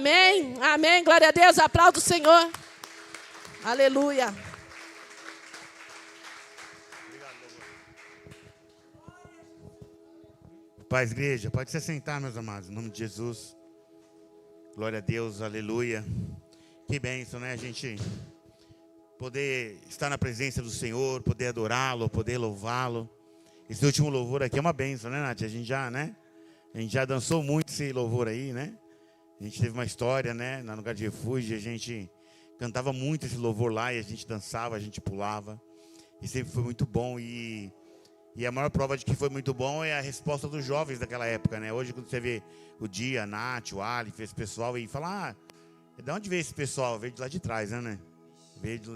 Amém, amém, glória a Deus, aplauda o Senhor. Aleluia. Paz, igreja, pode se sentar, meus amados, em nome de Jesus. Glória a Deus, aleluia. Que bênção, né, a gente poder estar na presença do Senhor, poder adorá-lo, poder louvá-lo. Esse último louvor aqui é uma bênção, né, Nath? A gente já dançou muito esse louvor aí, né? A gente teve uma história, né, no lugar de refúgio, a gente cantava muito esse louvor lá e a gente dançava, a gente pulava. E sempre foi muito bom e a maior prova de que foi muito bom é a resposta dos jovens daquela época, né? Hoje, quando você vê o Dia, a Nath, o Ali, esse pessoal, e fala, de onde veio esse pessoal? Veio de lá de trás, né?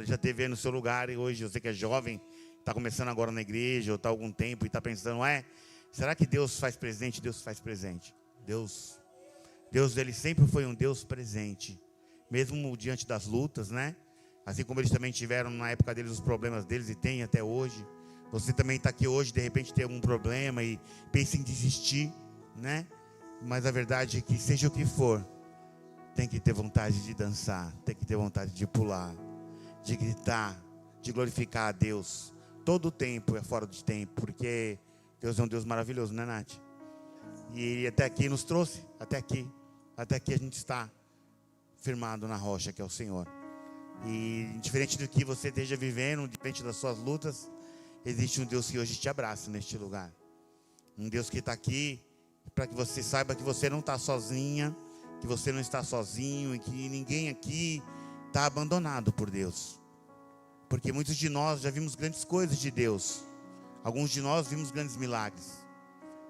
Já teve no seu lugar e hoje você que é jovem, está começando agora na igreja ou está há algum tempo e está pensando, será que Deus faz presente? Deus faz presente. Deus, ele sempre foi um Deus presente, mesmo diante das lutas, né? Assim como eles também tiveram na época deles os problemas deles e tem até hoje. Você também está aqui hoje, de repente tem algum problema e pensa em desistir, né? Mas a verdade é que seja o que for, tem que ter vontade de dançar, tem que ter vontade de pular, de gritar, de glorificar a Deus. Todo o tempo é fora de tempo, porque Deus é um Deus maravilhoso, né, Nath? E até aqui nos trouxe, até aqui a gente está firmado na rocha que é o Senhor. E diferente do que você esteja vivendo, diferente das suas lutas, existe um Deus que hoje te abraça neste lugar. Um Deus que está aqui para que você saiba que você não está sozinha, que você não está sozinho e que ninguém aqui está abandonado por Deus. Porque muitos de nós já vimos grandes coisas de Deus. Alguns de nós vimos grandes milagres.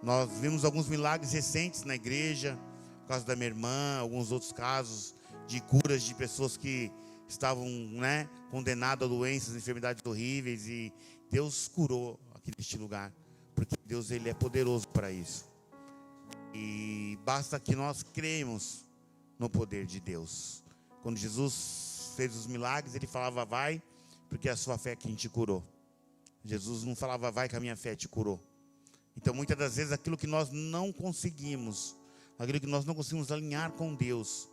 Nós vimos alguns milagres recentes na igreja, por causa da minha irmã, alguns outros casos de curas de pessoas que estavam, né, condenadas a doenças, enfermidades horríveis, e Deus curou aqui neste lugar, porque Deus, ele é poderoso para isso. E basta que nós cremos no poder de Deus. Quando Jesus fez os milagres, ele falava, vai, porque a sua fé é quem te curou. Jesus não falava, vai que a minha fé te curou. Então, muitas das vezes, aquilo que nós não conseguimos alinhar com Deus,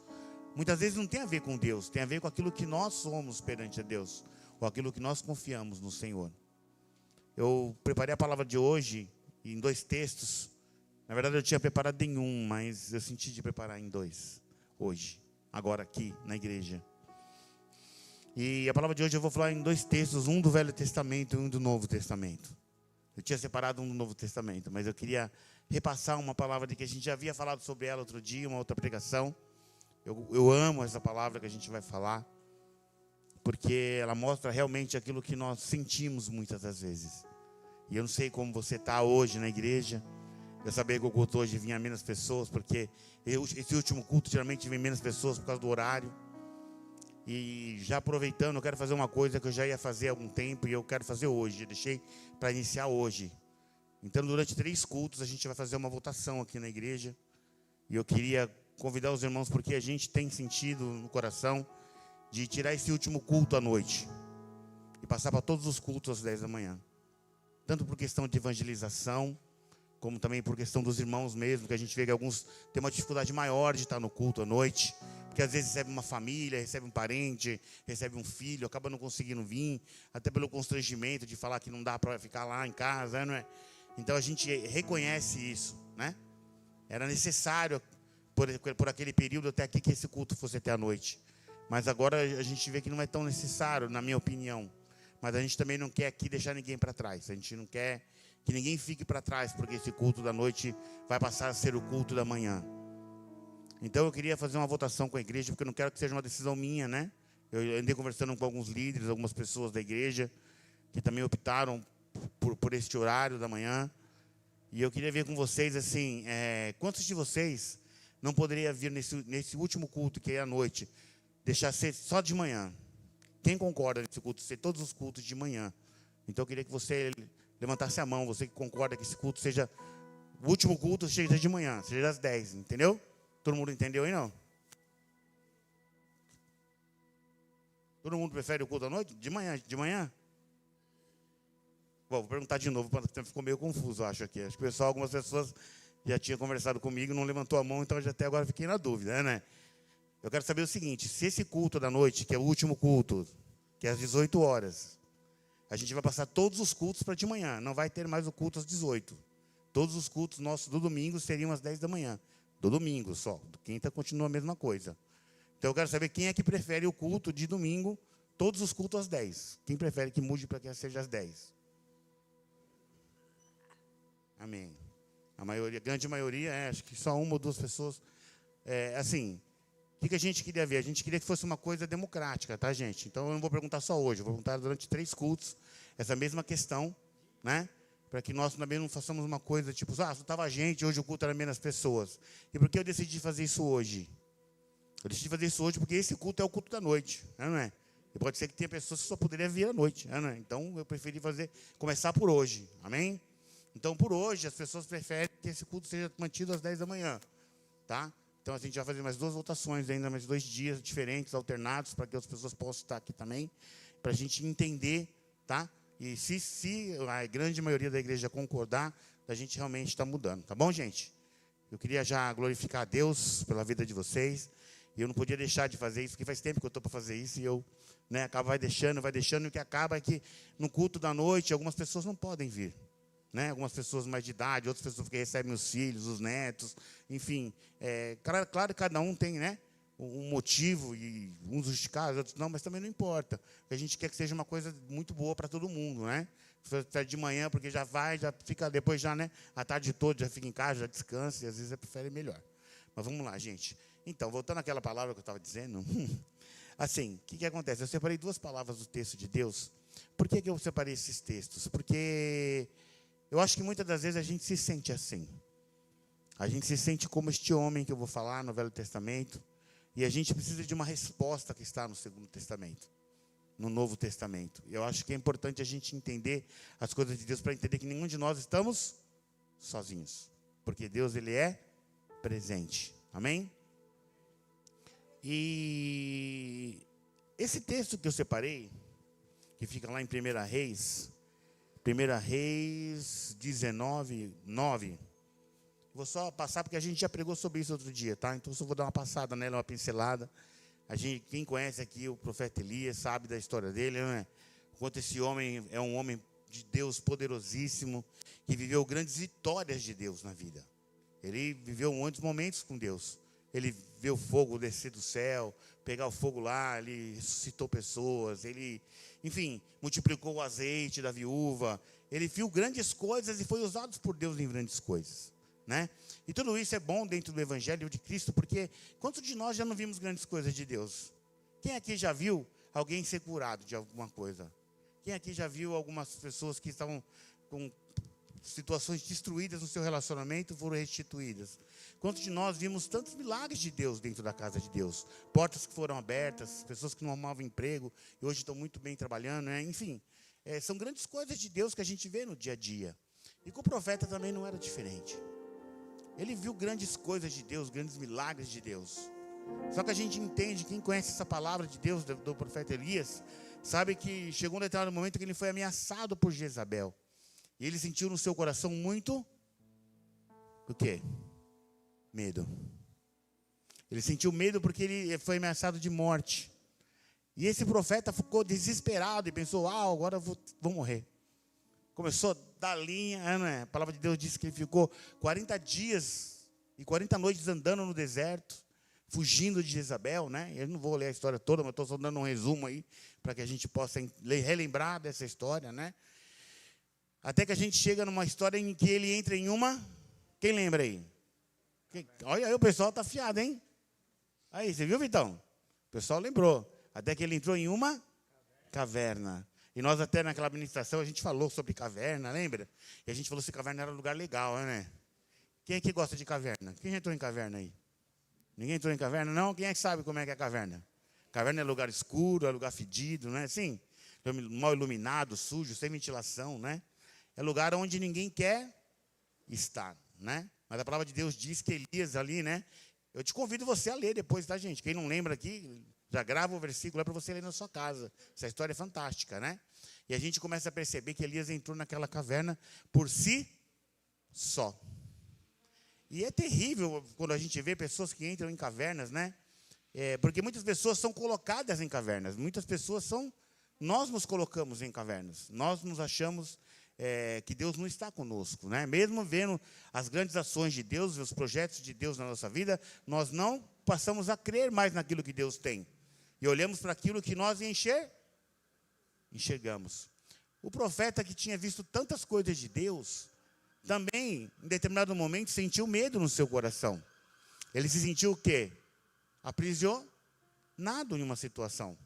muitas vezes não tem a ver com Deus, tem a ver com aquilo que nós somos perante a Deus, ou aquilo que nós confiamos no Senhor. Eu preparei a palavra de hoje em 2 textos. Na verdade, eu tinha preparado em um, mas eu senti de preparar em 2 hoje, agora aqui na igreja. E a palavra de hoje eu vou falar em 2 textos, um do Velho Testamento e um do Novo Testamento. Eu tinha separado um do Novo Testamento, mas eu queria repassar uma palavra de que a gente já havia falado sobre ela outro dia, uma outra pregação. Eu amo essa palavra que a gente vai falar, porque ela mostra realmente aquilo que nós sentimos muitas das vezes. E eu não sei como você está hoje na igreja. Eu sabia que o culto hoje vinha menos pessoas, porque esse último culto geralmente vem menos pessoas por causa do horário. E já aproveitando, eu quero fazer uma coisa que eu já ia fazer há algum tempo e eu quero fazer hoje. Eu deixei para iniciar hoje. Então, durante 3 cultos, a gente vai fazer uma votação aqui na igreja. E eu queria convidar os irmãos, porque a gente tem sentido no coração de tirar esse último culto à noite e passar para todos os cultos às 10 da manhã. Tanto por questão de evangelização, como também por questão dos irmãos mesmo, que a gente vê que alguns têm uma dificuldade maior de estar no culto à noite, porque às vezes recebe uma família, recebe um parente, recebe um filho, acaba não conseguindo vir, até pelo constrangimento de falar que não dá para ficar lá em casa, não é? Então a gente reconhece isso, né? Era necessário, por aquele período até aqui, que esse culto fosse até a noite. Mas agora a gente vê que não é tão necessário, na minha opinião. Mas a gente também não quer aqui deixar ninguém para trás. A gente não quer que ninguém fique para trás, porque esse culto da noite vai passar a ser o culto da manhã. Então eu queria fazer uma votação com a igreja, porque eu não quero que seja uma decisão minha, né? Eu andei conversando com alguns líderes, algumas pessoas da igreja, que também optaram por este horário da manhã. E eu queria ver com vocês, assim, quantos de vocês não poderiam vir nesse último culto, que é à noite, deixar ser só de manhã? Quem concorda nesse culto ser todos os cultos de manhã? Então eu queria que você levantasse a mão, você que concorda que esse culto seja, o último culto seja de manhã, seja às 10, entendeu? Todo mundo entendeu aí, não? Todo mundo prefere o culto à noite? De manhã? De manhã? Bom, vou perguntar de novo, porque ficou meio confuso, acho aqui. Acho que algumas pessoas já tinham conversado comigo, não levantou a mão, então eu já até agora fiquei na dúvida, né? Eu quero saber o seguinte, se esse culto da noite, que é o último culto, que é às 18 horas, a gente vai passar todos os cultos para de manhã, não vai ter mais o culto às 18. Todos os cultos nossos do domingo seriam às 10 da manhã. Do domingo só, do quinta continua a mesma coisa. Então eu quero saber quem é que prefere o culto de domingo, todos os cultos às 10. Quem prefere que mude para que seja às 10? Amém. A maioria, a grande maioria, acho que só uma ou duas pessoas. Assim, o que a gente queria ver? A gente queria que fosse uma coisa democrática, tá, gente? Então eu não vou perguntar só hoje, eu vou perguntar durante 3 cultos essa mesma questão, né? Para que nós também não façamos uma coisa tipo, só estava gente, hoje o culto era menos pessoas. E por que eu decidi fazer isso hoje? Eu decidi fazer isso hoje porque esse culto é o culto da noite, não é? E pode ser que tenha pessoas que só poderiam vir à noite, não é? Então eu preferi começar por hoje, amém? Então por hoje as pessoas preferem que esse culto seja mantido às 10 da manhã, tá? Então a gente vai fazer mais 2 votações ainda, mais 2 dias diferentes, alternados, para que as pessoas possam estar aqui também, para a gente entender, tá? E se a grande maioria da igreja concordar, a gente realmente está mudando, tá bom, gente? Eu queria já glorificar a Deus pela vida de vocês, e eu não podia deixar de fazer isso, porque faz tempo que eu estou para fazer isso, e eu, vai deixando, e o que acaba é que no culto da noite, algumas pessoas não podem vir. Algumas pessoas mais de idade, outras pessoas que recebem os filhos, os netos, enfim. Claro que cada um tem um motivo, e uns justificados, outros não, mas também não importa. A gente quer que seja uma coisa muito boa para todo mundo, Se for de manhã, porque já fica depois já, a tarde toda, já fica em casa, já descansa, e às vezes prefere melhor. Mas vamos lá, gente. Então, voltando àquela palavra que eu estava dizendo, assim, o que acontece? Eu separei 2 palavras do texto de Deus. Por que eu separei esses textos? Porque eu acho que muitas das vezes a gente se sente assim. A gente se sente como este homem que eu vou falar no Velho Testamento. E a gente precisa de uma resposta que está no Segundo Testamento, no Novo Testamento. Eu acho que é importante a gente entender as coisas de Deus para entender que nenhum de nós estamos sozinhos. Porque Deus, Ele é presente. Amém? E esse texto que eu separei, que fica lá em 1 Reis 19, 9. Vou só passar, porque a gente já pregou sobre isso outro dia, tá? Então, só vou dar uma passada nela, uma pincelada. Quem conhece aqui o profeta Elias, sabe da história dele, não é? Quanto esse homem é um homem de Deus poderosíssimo, que viveu grandes vitórias de Deus na vida. Ele viveu muitos momentos com Deus. Ele viu o fogo descer do céu, pegar o fogo lá, ele ressuscitou pessoas, ele, enfim, multiplicou o azeite da viúva. Ele viu grandes coisas e foi usado por Deus em grandes coisas, E tudo isso é bom dentro do Evangelho de Cristo, porque quantos de nós já não vimos grandes coisas de Deus? Quem aqui já viu alguém ser curado de alguma coisa? Quem aqui já viu algumas pessoas que estavam com situações destruídas no seu relacionamento foram restituídas? Quantos de nós vimos tantos milagres de Deus dentro da casa de Deus? Portas que foram abertas, pessoas que não arrumavam emprego e hoje estão muito bem trabalhando, Enfim, são grandes coisas de Deus que a gente vê no dia a dia. E com o profeta também não era diferente. Ele viu grandes coisas de Deus, grandes milagres de Deus. Só que a gente entende, quem conhece essa palavra de Deus, do profeta Elias, sabe que chegou um determinado momento que ele foi ameaçado por Jezabel. E ele sentiu no seu coração muito, o quê? Medo. Ele sentiu medo porque ele foi ameaçado de morte. E esse profeta ficou desesperado e pensou, agora eu vou morrer. Começou a dar linha, A palavra de Deus diz que ele ficou 40 dias e 40 noites andando no deserto, fugindo de Jezabel, Eu não vou ler a história toda, mas estou só dando um resumo aí, para que a gente possa relembrar dessa história, Até que a gente chega numa história em que ele entra em uma... Quem lembra aí? Olha aí, o pessoal está afiado, hein? Aí, você viu, Vitão? O pessoal lembrou. Até que ele entrou em uma caverna. E nós até naquela administração, a gente falou sobre caverna, lembra? E a gente falou se caverna era um lugar legal, Quem é que gosta de caverna? Quem já entrou em caverna aí? Ninguém entrou em caverna? Não? Quem é que sabe como é que é a caverna? Caverna é lugar escuro, é lugar fedido, Sim, mal iluminado, sujo, sem ventilação, É lugar onde ninguém quer estar, Mas a palavra de Deus diz que Elias ali, Eu te convido você a ler depois, tá, gente? Quem não lembra aqui, já grava o versículo para você ler na sua casa. Essa história é fantástica, E a gente começa a perceber que Elias entrou naquela caverna por si só. E é terrível quando a gente vê pessoas que entram em cavernas, Porque muitas pessoas são colocadas em cavernas. Nós nos colocamos em cavernas. Nós nos achamos que Deus não está conosco, né? Mesmo vendo as grandes ações de Deus, os projetos de Deus na nossa vida, nós não passamos a crer mais naquilo que Deus tem. E olhamos para aquilo que nós enxergamos. O profeta que tinha visto tantas coisas de Deus, também, em determinado momento, sentiu medo no seu coração. Ele se sentiu o quê? Aprisionado em uma situação.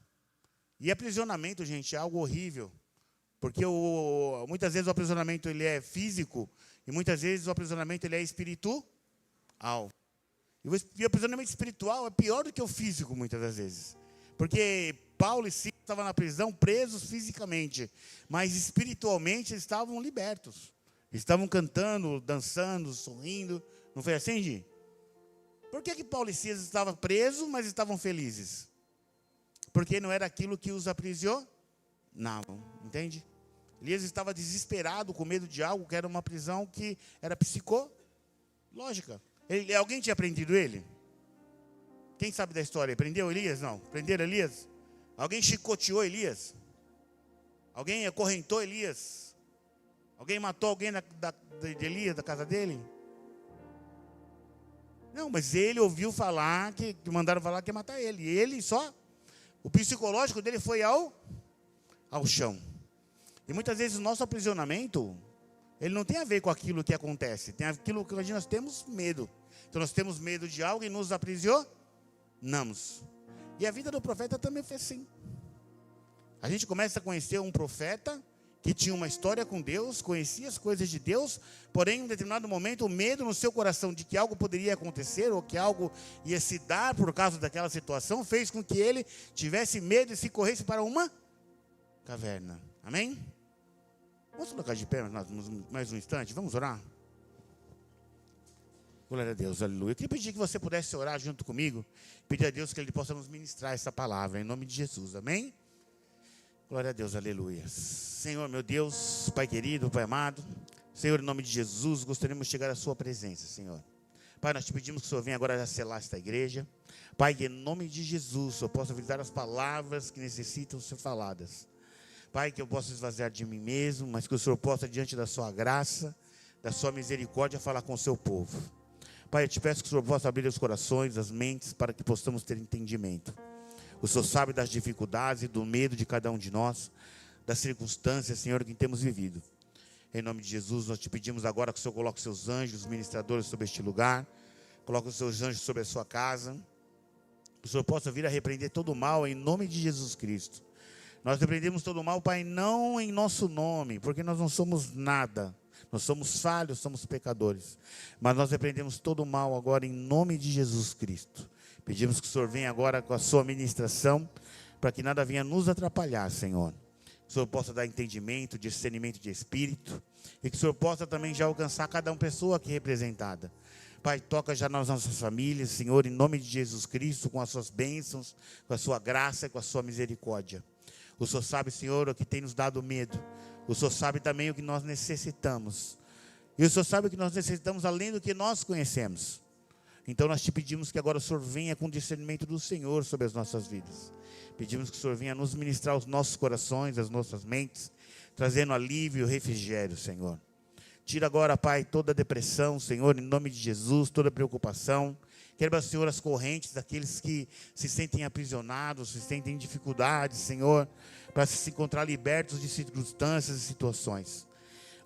E aprisionamento, gente, é algo horrível. Porque muitas vezes o aprisionamento ele é físico e muitas vezes o aprisionamento ele é espiritual. E o aprisionamento espiritual é pior do que o físico, muitas das vezes. Porque Paulo e Silas estavam na prisão presos fisicamente, mas espiritualmente eles estavam libertos. Estavam cantando, dançando, sorrindo. Não foi assim, Gi? Por que Paulo e Silas estavam presos, mas estavam felizes? Porque não era aquilo que os aprisionavam, entende? Elias estava desesperado, com medo de algo, que era uma prisão que era psicológica. Alguém tinha prendido ele? Quem sabe da história? Prendeu Elias? Não. Prenderam Elias? Alguém chicoteou Elias? Alguém acorrentou Elias? Alguém matou alguém de Elias, da casa dele? Não, mas ele ouviu falar, que mandaram falar que ia matar ele. E ele só, o psicológico dele foi ao chão. E muitas vezes o nosso aprisionamento, ele não tem a ver com aquilo que acontece. Tem aquilo que nós temos medo. Então nós temos medo de algo e nos aprisionamos. E a vida do profeta também foi assim. A gente começa a conhecer um profeta que tinha uma história com Deus, conhecia as coisas de Deus, porém, em um determinado momento, o medo no seu coração de que algo poderia acontecer, ou que algo ia se dar por causa daquela situação, fez com que ele tivesse medo e se corresse para uma caverna. Amém? Vamos colocar de pé mais um instante, vamos orar? Glória a Deus, aleluia. Eu queria pedir que você pudesse orar junto comigo, pedir a Deus que Ele possa nos ministrar essa palavra, em nome de Jesus, amém? Glória a Deus, aleluia. Senhor, meu Deus, Pai querido, Pai amado, Senhor, em nome de Jesus, gostaríamos de chegar à Sua presença, Senhor. Pai, nós te pedimos que o Senhor venha agora a selar esta igreja. Pai, que em nome de Jesus, o Senhor possa avisar as palavras que necessitam ser faladas. Pai, que eu possa esvaziar de mim mesmo, mas que o Senhor possa, diante da Sua graça, da Sua misericórdia, falar com o Seu povo. Pai, eu te peço que o Senhor possa abrir os corações, as mentes, para que possamos ter entendimento. O Senhor sabe das dificuldades e do medo de cada um de nós, das circunstâncias, Senhor, que temos vivido. Em nome de Jesus, nós te pedimos agora que o Senhor coloque os seus anjos, ministradores sobre este lugar, coloque os seus anjos sobre a sua casa, que o Senhor possa vir a repreender todo o mal em nome de Jesus Cristo. Nós repreendemos todo o mal, Pai, não em nosso nome, porque nós não somos nada. Nós somos falhos, somos pecadores. Mas nós repreendemos todo o mal agora em nome de Jesus Cristo. Pedimos que o Senhor venha agora com a sua ministração, para que nada venha nos atrapalhar, Senhor. Que o Senhor possa dar entendimento, discernimento de espírito, e que o Senhor possa também já alcançar cada uma pessoa aqui representada. Pai, toca já nas nossas famílias, Senhor, em nome de Jesus Cristo, com as suas bênçãos, com a sua graça e com a sua misericórdia. O Senhor sabe, Senhor, o que tem nos dado medo. O Senhor sabe também o que nós necessitamos. E o Senhor sabe o que nós necessitamos além do que nós conhecemos. Então nós te pedimos que agora o Senhor venha com o discernimento do Senhor sobre as nossas vidas. Pedimos que o Senhor venha nos ministrar os nossos corações, as nossas mentes, trazendo alívio e refrigério, Senhor. Tira agora, Pai, toda a depressão, Senhor, em nome de Jesus, toda a preocupação. Quebra, Senhor, as correntes daqueles que se sentem aprisionados, se sentem em dificuldades, Senhor, para se encontrar libertos de circunstâncias e situações.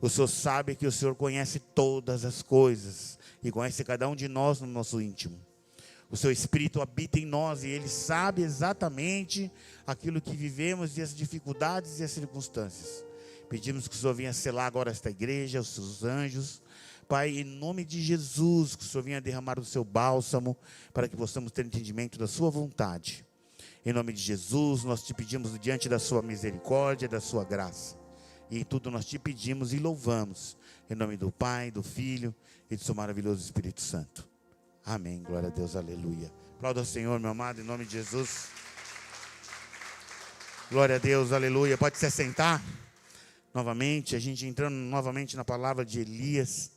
O Senhor sabe que o Senhor conhece todas as coisas e conhece cada um de nós no nosso íntimo. O seu Espírito habita em nós e Ele sabe exatamente aquilo que vivemos e as dificuldades e as circunstâncias. Pedimos que o Senhor venha selar agora esta igreja, os seus anjos. Pai, em nome de Jesus, que o Senhor venha derramar o seu bálsamo para que possamos ter entendimento da sua vontade. Em nome de Jesus, nós te pedimos diante da sua misericórdia, da sua graça. E em tudo nós te pedimos e louvamos. Em nome do Pai, do Filho e do seu maravilhoso Espírito Santo. Amém. Glória a Deus. Aleluia. Aplauda ao Senhor, meu amado, em nome de Jesus. Glória a Deus. Aleluia. Pode se assentar. Novamente, a gente entrando novamente na palavra de Elias.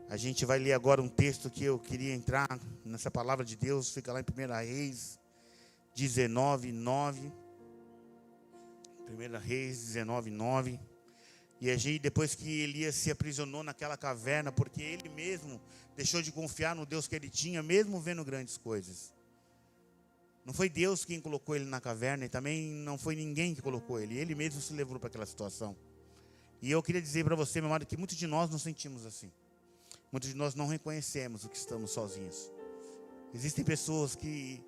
A gente vai ler agora um texto que eu queria entrar nessa palavra de Deus. Fica lá em 1 Reis, 19:9. 1 Reis 19:9. E aí, depois que Elias se aprisionou naquela caverna, porque ele mesmo deixou de confiar no Deus que ele tinha, mesmo vendo grandes coisas. Não foi Deus quem colocou ele na caverna, e também não foi ninguém que colocou ele. Ele mesmo se levou para aquela situação. E eu queria dizer para você, meu amado, que muitos de nós nos sentimos assim. Muitos de nós não reconhecemos o que estamos sozinhos. Existem pessoas que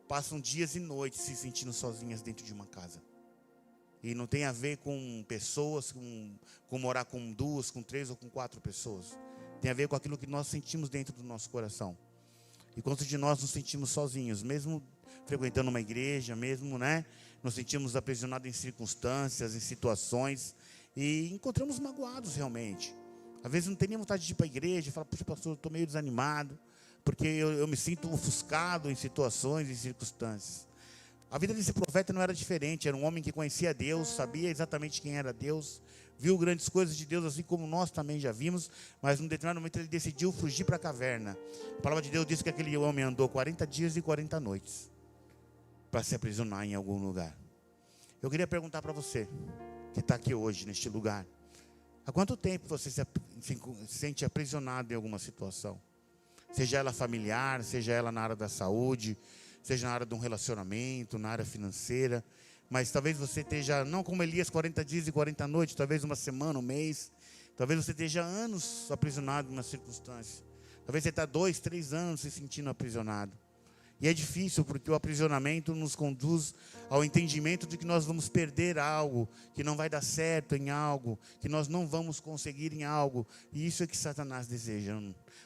passam dias e noites se sentindo sozinhas dentro de uma casa. E não tem a ver com pessoas, com morar com 2, com 3 ou com 4 pessoas. Tem a ver com aquilo que nós sentimos dentro do nosso coração. E quantos de nós nos sentimos sozinhos, mesmo frequentando uma igreja, mesmo, nos sentimos aprisionados em circunstâncias, em situações, e encontramos magoados realmente. Às vezes não tem nem vontade de ir para a igreja, fala, puxa, pastor, eu estou meio desanimado, porque eu me sinto ofuscado em situações, em circunstâncias. A vida desse profeta não era diferente, era um homem que conhecia Deus, sabia exatamente quem era Deus, viu grandes coisas de Deus, assim como nós também já vimos, mas num determinado momento ele decidiu fugir para a caverna. A palavra de Deus diz que aquele homem andou 40 dias e 40 noites para se aprisionar em algum lugar. Eu queria perguntar para você, que está aqui hoje, neste lugar, há quanto tempo você se sente aprisionado em alguma situação? Seja ela familiar, seja ela na área da saúde, seja na área de um relacionamento, na área financeira, mas talvez você esteja, não como Elias, 40 dias e 40 noites, talvez uma semana, um mês, talvez você esteja anos aprisionado em uma circunstância, talvez você está 2, 3 anos se sentindo aprisionado, e é difícil porque o aprisionamento nos conduz ao entendimento de que nós vamos perder algo, que não vai dar certo em algo, que nós não vamos conseguir em algo, e isso é que Satanás deseja,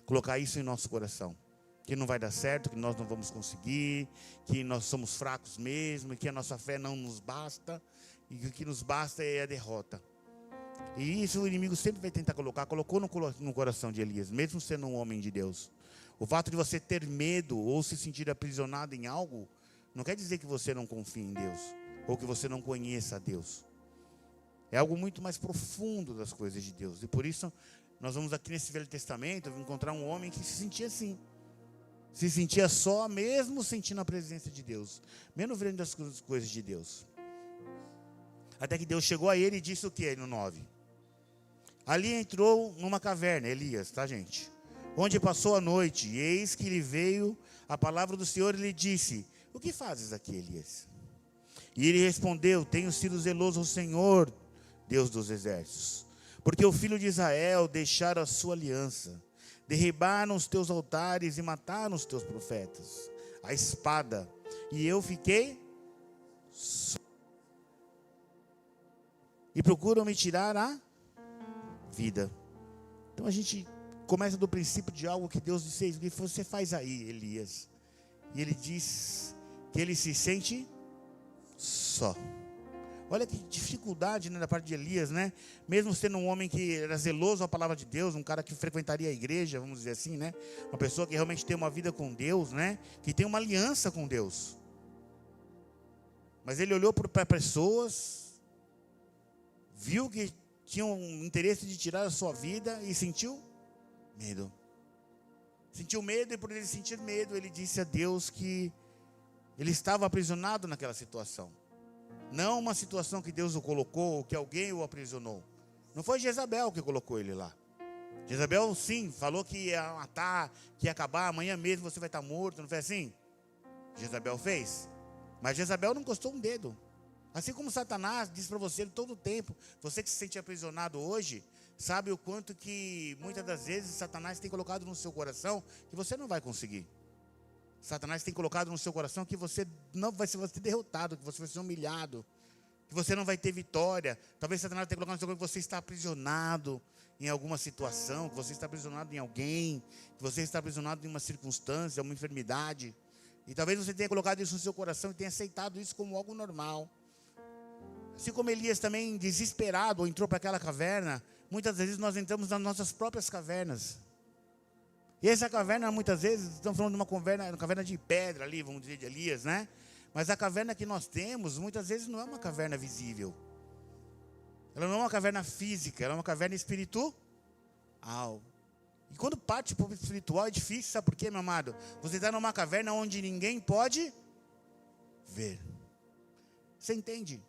colocar isso em nosso coração. Que não vai dar certo, que nós não vamos conseguir, que nós somos fracos mesmo, que a nossa fé não nos basta, e que o que nos basta é a derrota. E isso o inimigo sempre vai tentar colocar, colocou no coração de Elias, mesmo sendo um homem de Deus. O fato de você ter medo ou se sentir aprisionado em algo, não quer dizer que você não confie em Deus, ou que você não conheça a Deus. É algo muito mais profundo das coisas de Deus. E por isso, nós vamos aqui nesse Velho Testamento encontrar um homem que se sentia assim. Se sentia só, mesmo sentindo a presença de Deus, mesmo vendo das coisas de Deus. Até que Deus chegou a ele e disse o que no 9? Ali entrou numa caverna, Elias, tá, gente? Onde passou a noite, e eis que lhe veio a palavra do Senhor e lhe disse: o que fazes aqui, Elias? E ele respondeu: tenho sido zeloso ao Senhor, Deus dos exércitos, porque o filho de Israel deixara a sua aliança, derribaram os teus altares e mataram os teus profetas, a espada, e eu fiquei só. E procuram me tirar a vida. Então a gente começa do princípio de algo que Deus disse: o que você faz aí, Elias? E ele diz que ele se sente só. Olha que dificuldade, da parte de Elias, Mesmo sendo um homem que era zeloso à palavra de Deus, um cara que frequentaria a igreja, vamos dizer assim, Uma pessoa que realmente tem uma vida com Deus, Que tem uma aliança com Deus. Mas ele olhou para pessoas, viu que tinham um interesse de tirar a sua vida e sentiu medo. Sentiu medo, e por ele sentir medo, ele disse a Deus que ele estava aprisionado naquela situação. Não uma situação que Deus o colocou, ou que alguém o aprisionou. Não foi Jezabel que colocou ele lá. Jezabel, sim, falou que ia matar, que ia acabar, amanhã mesmo você vai estar morto, não foi assim? Jezabel fez. Mas Jezabel não encostou um dedo. Assim como Satanás diz para você todo o tempo, você que se sente aprisionado hoje, sabe o quanto que muitas das vezes Satanás tem colocado no seu coração que você não vai conseguir. Satanás tem colocado no seu coração que você não vai ser derrotado, que você vai ser humilhado, que você não vai ter vitória. Talvez Satanás tenha colocado no seu coração que você está aprisionado em alguma situação, que você está aprisionado em alguém, que você está aprisionado em uma circunstância, uma enfermidade. E talvez você tenha colocado isso no seu coração e tenha aceitado isso como algo normal. Assim como Elias também, desesperado, entrou para aquela caverna, muitas vezes nós entramos nas nossas próprias cavernas. E essa caverna, muitas vezes, estamos falando de uma caverna de pedra ali, vamos dizer, de Elias, Mas a caverna que nós temos, muitas vezes não é uma caverna visível. Ela não é uma caverna física, ela é uma caverna espiritual. E quando parte para o espiritual é difícil, sabe por quê, meu amado? Você está numa caverna onde ninguém pode ver. Você entende?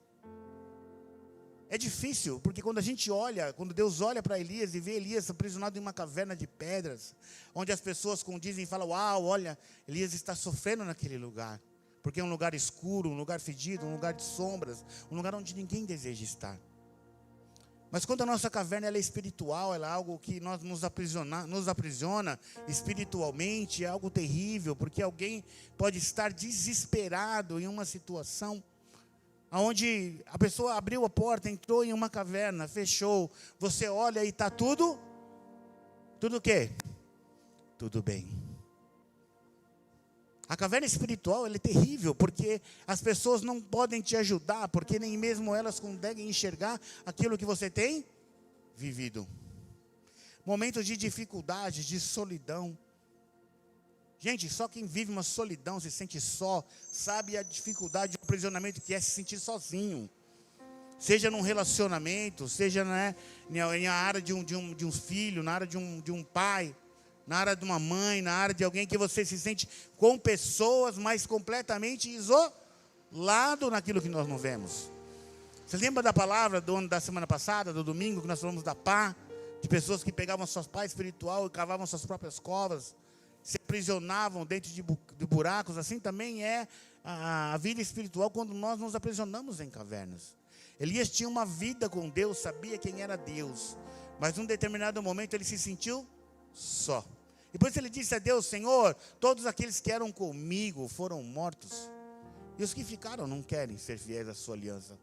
É difícil, porque quando Deus olha para Elias e vê Elias aprisionado em uma caverna de pedras, onde as pessoas condizem e falam, uau, olha, Elias está sofrendo naquele lugar, porque é um lugar escuro, um lugar fedido, um lugar de sombras, um lugar onde ninguém deseja estar. Mas quando a nossa caverna ela é espiritual, ela é algo que nos aprisiona espiritualmente, é algo terrível, porque alguém pode estar desesperado em uma situação onde a pessoa abriu a porta, entrou em uma caverna, fechou, você olha e está tudo o quê? Tudo bem. A caverna espiritual ela é terrível, porque as pessoas não podem te ajudar, porque nem mesmo elas conseguem enxergar aquilo que você tem vivido. Momentos de dificuldade, de solidão. Gente, só quem vive uma solidão, se sente só, sabe a dificuldade, o aprisionamento que é se sentir sozinho. Seja num relacionamento, seja na área de um filho, na área de um pai, na área de uma mãe, na área de alguém que você se sente com pessoas, mas completamente isolado naquilo que nós não vemos. Você lembra da palavra da semana passada, do domingo, que nós falamos da pá, de pessoas que pegavam suas pá espiritual e cavavam suas próprias covas, se aprisionavam dentro de buracos? Assim também é a vida espiritual quando nós nos aprisionamos em cavernas. Elias tinha uma vida com Deus, sabia quem era Deus, mas num determinado momento ele se sentiu só. E depois ele disse a Deus, Senhor, todos aqueles que eram comigo foram mortos, e os que ficaram não querem ser fiéis à sua aliança.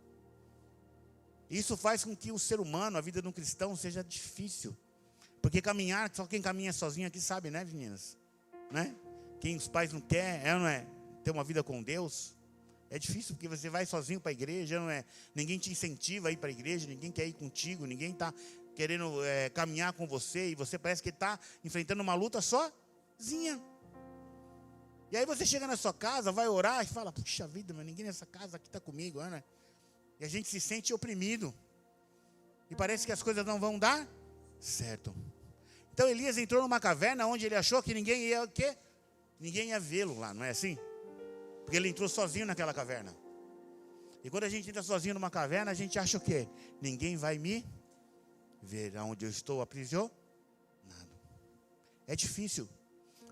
Isso faz com que o ser humano, a vida de um cristão seja difícil, porque caminhar, só quem caminha sozinho aqui sabe, né, meninas? Né? Quem os pais não quer, não é? Ter uma vida com Deus é difícil, porque você vai sozinho para a igreja, não é? Ninguém te incentiva a ir para a igreja, ninguém quer ir contigo, ninguém está querendo caminhar com você, e você parece que está enfrentando uma luta sozinha. E aí você chega na sua casa, vai orar e fala, puxa vida, mas ninguém nessa casa aqui está comigo, né? E a gente se sente oprimido, e parece que as coisas não vão dar certo. Então Elias entrou numa caverna onde ele achou que ninguém ia vê-lo lá, não é assim? Porque ele entrou sozinho naquela caverna. E quando a gente entra sozinho numa caverna, a gente acha o quê? Ninguém vai me ver aonde eu estou aprisionado. É difícil.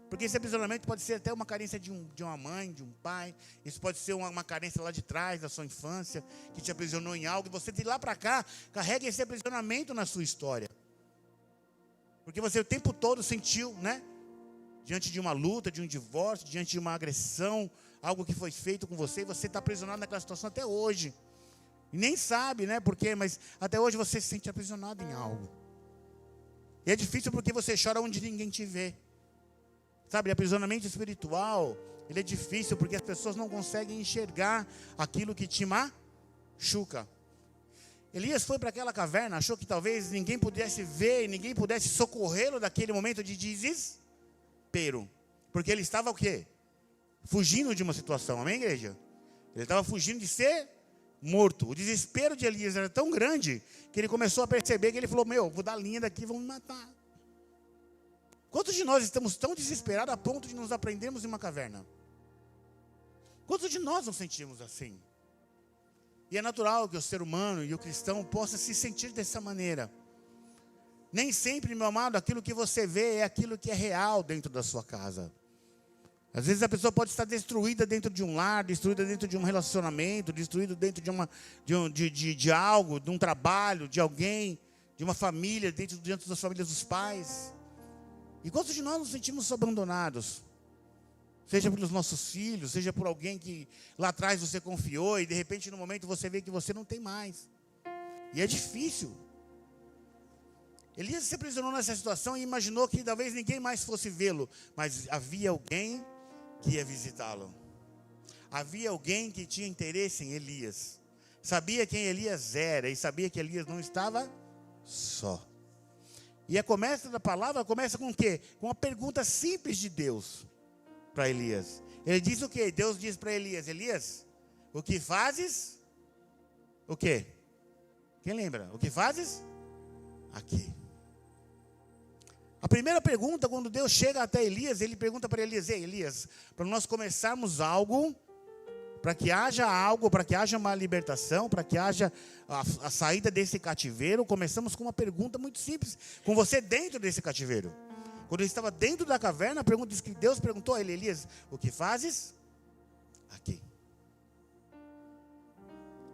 Porque esse aprisionamento pode ser até uma carência de uma mãe, de um pai. Isso pode ser uma carência lá de trás, da sua infância, que te aprisionou em algo. E você de lá para cá, carrega esse aprisionamento na sua história. Porque você o tempo todo sentiu, né? Diante de uma luta, de um divórcio, diante de uma agressão, algo que foi feito com você, e você está aprisionado naquela situação até hoje. E nem sabe, né, por quê, mas até hoje você se sente aprisionado em algo. E é difícil porque você chora onde ninguém te vê. Sabe, aprisionamento espiritual, ele é difícil porque as pessoas não conseguem enxergar aquilo que te machuca. Elias foi para aquela caverna, achou que talvez ninguém pudesse ver, ninguém pudesse socorrê-lo daquele momento de desespero. Porque ele estava o quê? Fugindo de uma situação, amém, igreja? Ele estava fugindo de ser morto. O desespero de Elias era tão grande, que ele começou a perceber que ele falou, vou dar linha daqui, vão me matar. Quantos de nós estamos tão desesperados a ponto de nos aprendermos em uma caverna? Quantos de nós nos sentimos assim? E é natural que o ser humano e o cristão possa se sentir dessa maneira. Nem sempre, meu amado, aquilo que você vê é aquilo que é real dentro da sua casa. Às vezes a pessoa pode estar destruída dentro de um lar, destruída dentro de um relacionamento, destruída dentro de algo, de um trabalho, de alguém, de uma família, dentro das famílias dos pais. E quantos de nós nos sentimos abandonados? Seja pelos nossos filhos, seja por alguém que lá atrás você confiou e de repente no momento você vê que você não tem mais. E é difícil. Elias se aprisionou nessa situação e imaginou que talvez ninguém mais fosse vê-lo. Mas havia alguém que ia visitá-lo. Havia alguém que tinha interesse em Elias. Sabia quem Elias era e sabia que Elias não estava só. E a começa da palavra começa com o quê? Com uma pergunta simples de Deus para Elias. Ele diz o quê? Deus diz para Elias, Elias, o que fazes? O quê? Quem lembra? O que fazes? Aqui. A primeira pergunta, quando Deus chega até Elias, ele pergunta para Elias, Ei, Elias, para nós começarmos algo, para que haja algo, para que haja uma libertação, para que haja a saída desse cativeiro, começamos com uma pergunta muito simples, com você dentro desse cativeiro. Quando ele estava dentro da caverna, a pergunta diz que Deus perguntou a ele: Elias, o que fazes aqui?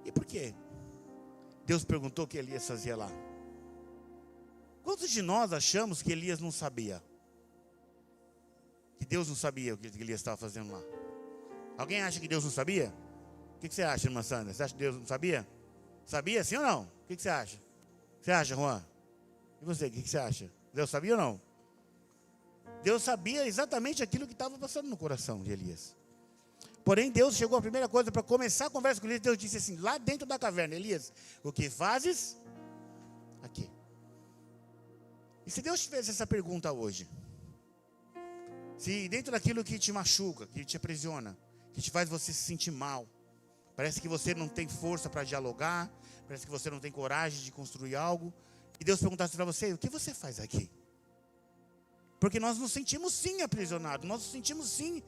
E por quê? Deus perguntou o que Elias fazia lá. Quantos de nós achamos que Elias não sabia? Que Deus não sabia o que Elias estava fazendo lá? Alguém acha que Deus não sabia? O que você acha, irmã Sandra? Você acha que Deus não sabia? Sabia sim ou não? O que você acha? O que você acha, Juan? E você, o que você acha? Deus sabia ou não? Deus sabia exatamente aquilo que estava passando no coração de Elias. Porém, Deus chegou a primeira coisa para começar a conversa com Elias. Deus disse assim, lá dentro da caverna: Elias, o que fazes aqui? E se Deus te fez essa pergunta hoje? Se dentro daquilo que te machuca, que te aprisiona, que te faz você se sentir mal, parece que você não tem força para dialogar, parece que você não tem coragem de construir algo, e Deus perguntasse para você: o que você faz aqui? Porque nós nos sentimos sim aprisionados, nós nos sentimos sim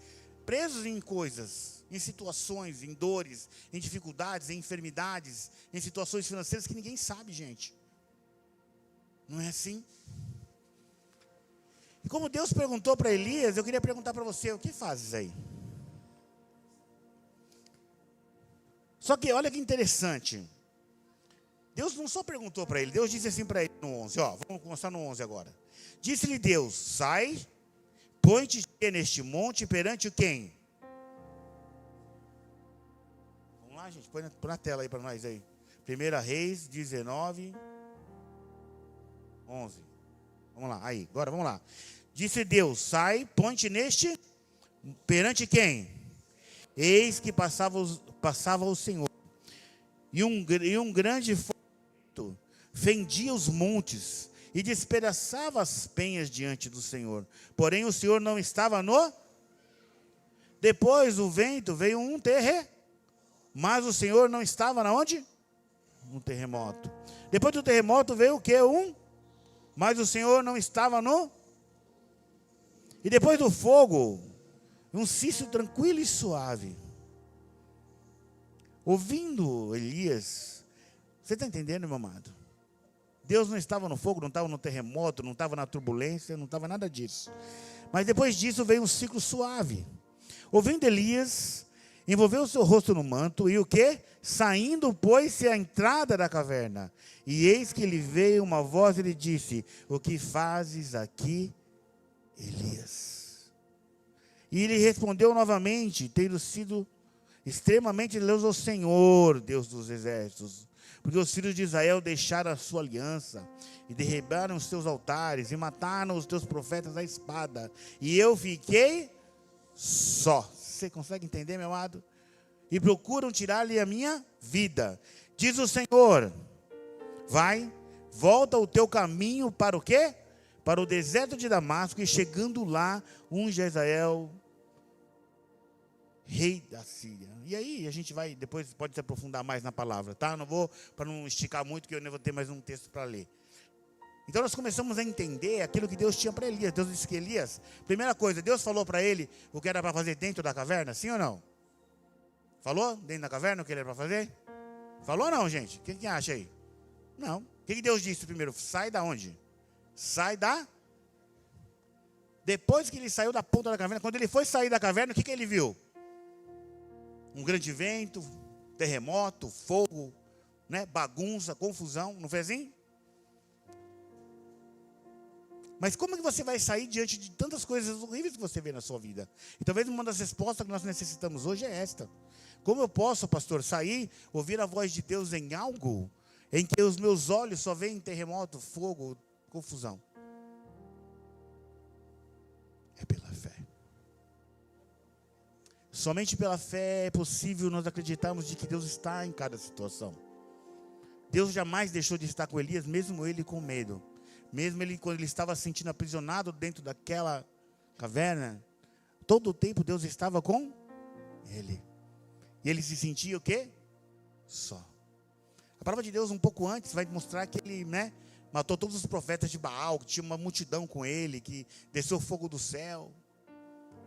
presos em coisas, em situações, em dores, em dificuldades, em enfermidades, em situações financeiras que ninguém sabe, gente. Não é assim? E como Deus perguntou para Elias, eu queria perguntar para você: o que fazes aí? Só que olha que interessante. Deus não só perguntou para ele, Deus disse assim para ele no 11, vamos começar no 11 agora. Disse-lhe Deus: sai, põe-te neste monte perante quem? Vamos lá, gente, põe na tela aí para nós aí. 1 Reis 19, 11. Vamos lá, aí, agora vamos lá. Disse Deus: sai, põe-te neste, perante quem? Eis que passava o Senhor, e um grande fogo fendia os montes, e despedaçava as penhas diante do Senhor. Porém o Senhor não estava no... Depois do vento veio um terremoto, mas o Senhor não estava na onde? No terremoto. Depois do terremoto veio o quê? Mas o Senhor não estava no... E depois do fogo, um cisto tranquilo e suave. Ouvindo Elias, você está entendendo, meu amado? Deus não estava no fogo, não estava no terremoto, não estava na turbulência, não estava nada disso. Mas depois disso veio um ciclo suave. Ouvindo Elias, envolveu o seu rosto no manto e o quê? Saindo, pôs-se à entrada da caverna. E eis que lhe veio uma voz e lhe disse: o que fazes aqui, Elias? E ele respondeu novamente, tendo sido extremamente zeloso ao Senhor, Deus dos exércitos, porque os filhos de Israel deixaram a sua aliança, e derribaram os seus altares, e mataram os teus profetas à espada, e eu fiquei só. Você consegue entender, meu amado? E procuram tirar-lhe a minha vida. Diz o Senhor: vai, volta o teu caminho para o quê? Para o deserto de Damasco, e chegando lá, unge Israel rei da Síria. E aí a gente vai, depois pode se aprofundar mais na palavra, tá? Não vou, para não esticar muito, que eu nem vou ter mais um texto para ler. Então nós começamos a entender aquilo que Deus tinha para Elias. Deus disse que Elias, primeira coisa, Deus falou para ele o que era para fazer dentro da caverna, sim ou não? Falou? Dentro da caverna o que ele era para fazer? Falou ou não, gente? Quem que acha aí? Não. O que Deus disse primeiro? Sai da onde? Sai da... Depois que ele saiu da ponta da caverna, quando ele foi sair da caverna, o que ele viu? Um grande vento, terremoto, fogo, né? Bagunça, confusão, não foi assim? Mas como que você vai sair diante de tantas coisas horríveis que você vê na sua vida? E talvez uma das respostas que nós necessitamos hoje é esta: como eu posso, pastor, sair, ouvir a voz de Deus em algo em que os meus olhos só veem terremoto, fogo, confusão? É pela fé. Somente pela fé é possível nós acreditarmos de que Deus está em cada situação. Deus jamais deixou de estar com Elias, mesmo ele com medo. Mesmo ele, quando ele estava se sentindo aprisionado dentro daquela caverna, todo o tempo Deus estava com ele. E ele se sentia o quê? Só. A palavra de Deus um pouco antes vai mostrar que ele, matou todos os profetas de Baal, que tinha uma multidão com ele, que desceu fogo do céu.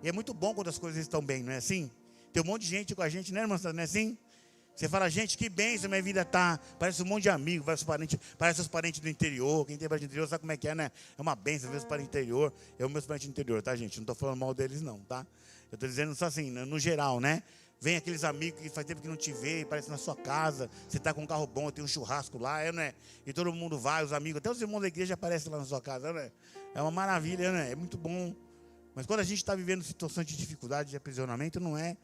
E é muito bom quando as coisas estão bem, não é assim? Tem um monte de gente com a gente, né, irmã? Não é assim? Você fala, gente, que bênção minha vida tá. Parece um monte de amigo, parece os parentes do interior. Quem tem parente do interior sabe como é que é, né? É uma bênção ver os parentes do interior. Eu, meus parentes do interior, tá, gente? Não estou falando mal deles, não, tá? Eu estou dizendo só assim, no geral, né? Vem aqueles amigos que faz tempo que não te vê, parece na sua casa. Você está com um carro bom, tem um churrasco lá, né? E todo mundo vai, os amigos, até os irmãos da igreja aparecem lá na sua casa, né? É uma maravilha, né? É muito bom. Mas quando a gente está vivendo situações de dificuldade, de aprisionamento, não é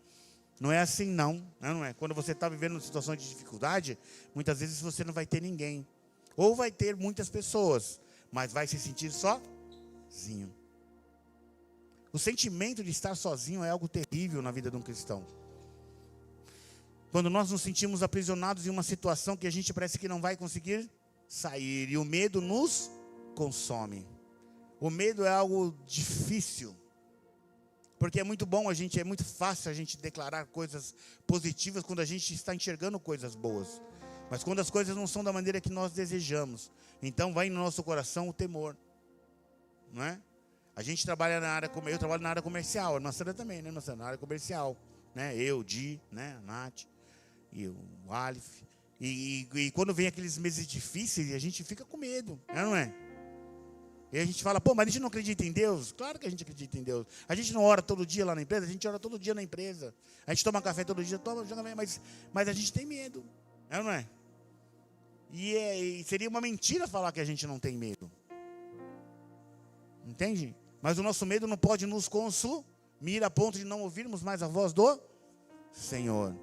assim não é? Quando você está vivendo uma situação de dificuldade, muitas vezes você não vai ter ninguém. Ou vai ter muitas pessoas, mas vai se sentir sozinho. O sentimento de estar sozinho é algo terrível na vida de um cristão. Quando nós nos sentimos aprisionados em uma situação que a gente parece que não vai conseguir sair, e o medo nos consome. O medo é algo difícil. Porque é muito bom, é muito fácil a gente declarar coisas positivas quando a gente está enxergando coisas boas. Mas quando as coisas não são da maneira que nós desejamos, então vai no nosso coração o temor. Não é? A gente trabalha eu trabalho na área comercial, a irmã Sandra também, né, irmã Sandra? Na área comercial. Né? Eu, Di, né, a Nath e o Alif. E quando vem aqueles meses difíceis, a gente fica com medo, não é? E a gente fala, pô, mas a gente não acredita em Deus? Claro que a gente acredita em Deus. A gente não ora todo dia lá na empresa? A gente ora todo dia na empresa. A gente toma café todo dia, mas a gente tem medo. Não é? E seria uma mentira falar que a gente não tem medo. Entende? Mas o nosso medo não pode nos consumir a ponto de não ouvirmos mais a voz do Senhor.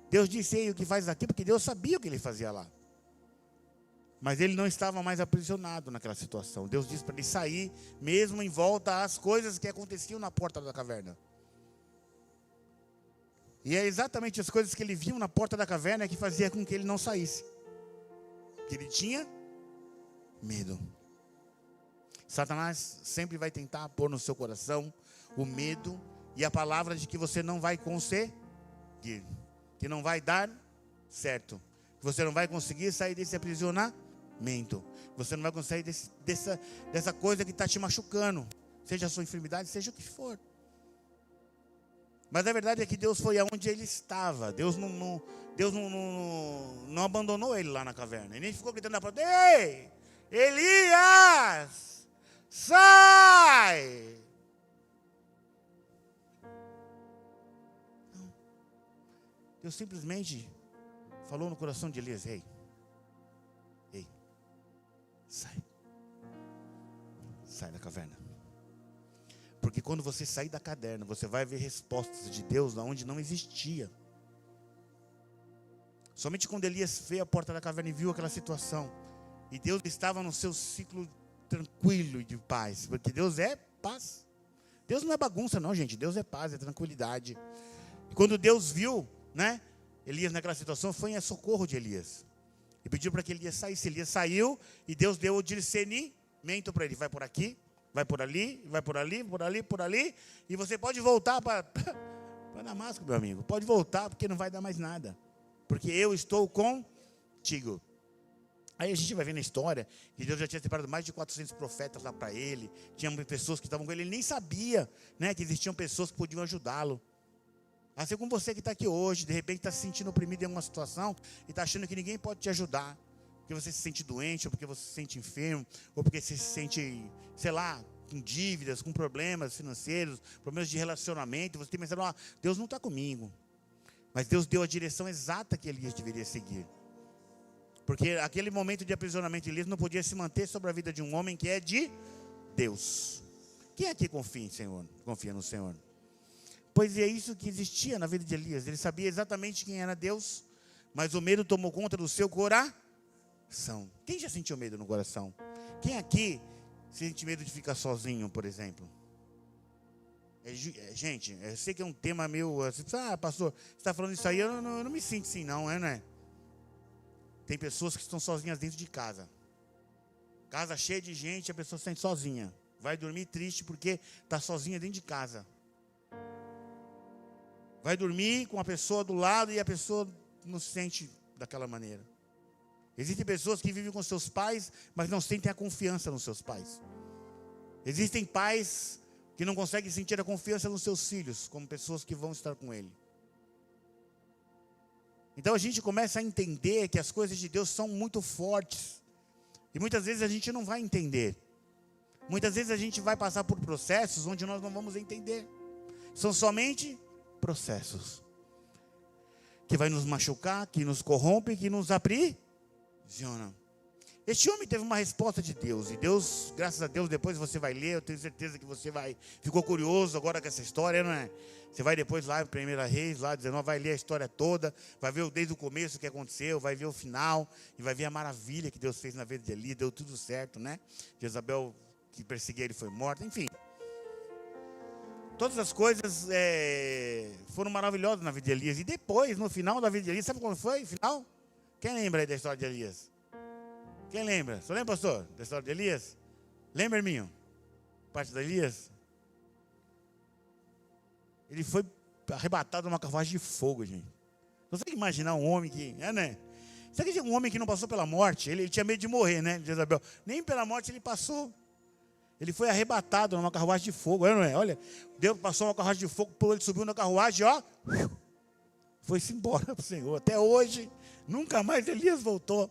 Deus disse aí o que faz aqui, porque Deus sabia o que ele fazia lá. Mas ele não estava mais aprisionado naquela situação. Deus disse para ele sair, mesmo em volta às coisas que aconteciam na porta da caverna. E é exatamente as coisas que ele viu na porta da caverna que fazia com que ele não saísse. Que ele tinha medo. Satanás sempre vai tentar pôr no seu coração o medo e a palavra de que você não vai conseguir, que não vai dar certo, que você não vai conseguir sair desse aprisionamento. Você não vai conseguir dessa coisa que está te machucando, seja a sua enfermidade, seja o que for. Mas a verdade é que Deus foi aonde ele estava. Deus não abandonou ele lá na caverna. Ele nem ficou gritando na porta: ei, Elias, sai! Não. Deus simplesmente falou no coração de Elias: ei, sai da caverna. Porque quando você sair da caverna, você vai ver respostas de Deus onde não existia. Somente quando Elias veio à porta da caverna e viu aquela situação, e Deus estava no seu ciclo tranquilo e de paz, porque Deus é paz. Deus não é bagunça não, gente. Deus é paz, é tranquilidade. E quando Deus viu, né, Elias naquela situação, foi em socorro de Elias. E pediu para que Elias saísse. Elias saiu e Deus deu o discernimento para ele. Vai por aqui, vai por ali, vai por ali, por ali, por ali. E você pode voltar para Damasco, meu amigo. Pode voltar, porque não vai dar mais nada. Porque eu estou contigo. Aí a gente vai ver na história que Deus já tinha separado mais de 400 profetas lá para ele. Tinha pessoas que estavam com ele. Ele nem sabia, né, que existiam pessoas que podiam ajudá-lo. Assim como você que está aqui hoje, de repente está se sentindo oprimido em alguma situação e está achando que ninguém pode te ajudar. Porque você se sente doente, ou porque você se sente enfermo, ou porque você se sente, sei lá, com dívidas, com problemas financeiros, problemas de relacionamento. Você tem pensado: Deus não está comigo. Mas Deus deu a direção exata que Elias deveria seguir. Porque aquele momento de aprisionamento de Elias não podia se manter sobre a vida de um homem que é de Deus. Quem aqui confia no Senhor? Pois é isso que existia na vida de Elias. Ele sabia exatamente quem era Deus, mas o medo tomou conta do seu coração. Quem já sentiu medo no coração? Quem aqui sente medo de ficar sozinho, por exemplo? Gente, eu sei que é um tema meio... pastor, você está falando isso aí, eu não me sinto assim não é? Tem pessoas que estão sozinhas dentro de casa. Casa cheia de gente, a pessoa se sente sozinha. Vai dormir triste porque está sozinha dentro de casa. Vai dormir com a pessoa do lado e a pessoa não se sente daquela maneira. Existem pessoas que vivem com seus pais, mas não sentem a confiança nos seus pais. Existem pais que não conseguem sentir a confiança nos seus filhos, como pessoas que vão estar com ele. Então a gente começa a entender que as coisas de Deus são muito fortes. E muitas vezes a gente não vai entender. Muitas vezes a gente vai passar por processos onde nós não vamos entender. São somente processos que vai nos machucar, que nos corrompe, que nos aprisiona. Este homem teve uma resposta de Deus. E Deus, graças a Deus, depois você vai ler. Eu tenho certeza que você ficou curioso agora com essa história, não é? Você vai depois lá em 1 Reis, lá 19, vai ler a história toda. Vai ver desde o começo o que aconteceu. Vai ver o final. E vai ver a maravilha que Deus fez na vida de Elias. Deu tudo certo, né? Jezabel, que perseguia ele, foi morta. Enfim. Todas as coisas foram maravilhosas na vida de Elias. E depois, no final da vida de Elias, sabe quando foi o final? Quem lembra aí da história de Elias? Quem lembra? Só lembra, pastor, da história de Elias? Lembra, irmão? Parte de Elias? Ele foi arrebatado numa carruagem de fogo, gente. Você consegue imaginar um homem que... né? Você acredita um homem que não passou pela morte? Ele tinha medo de morrer, né? De Jezabel. Nem pela morte ele passou. Ele foi arrebatado numa carruagem de fogo. Não é? Olha, Deus passou uma carruagem de fogo, ele subiu na carruagem, ó. Foi-se embora para o Senhor. Até hoje, nunca mais Elias voltou.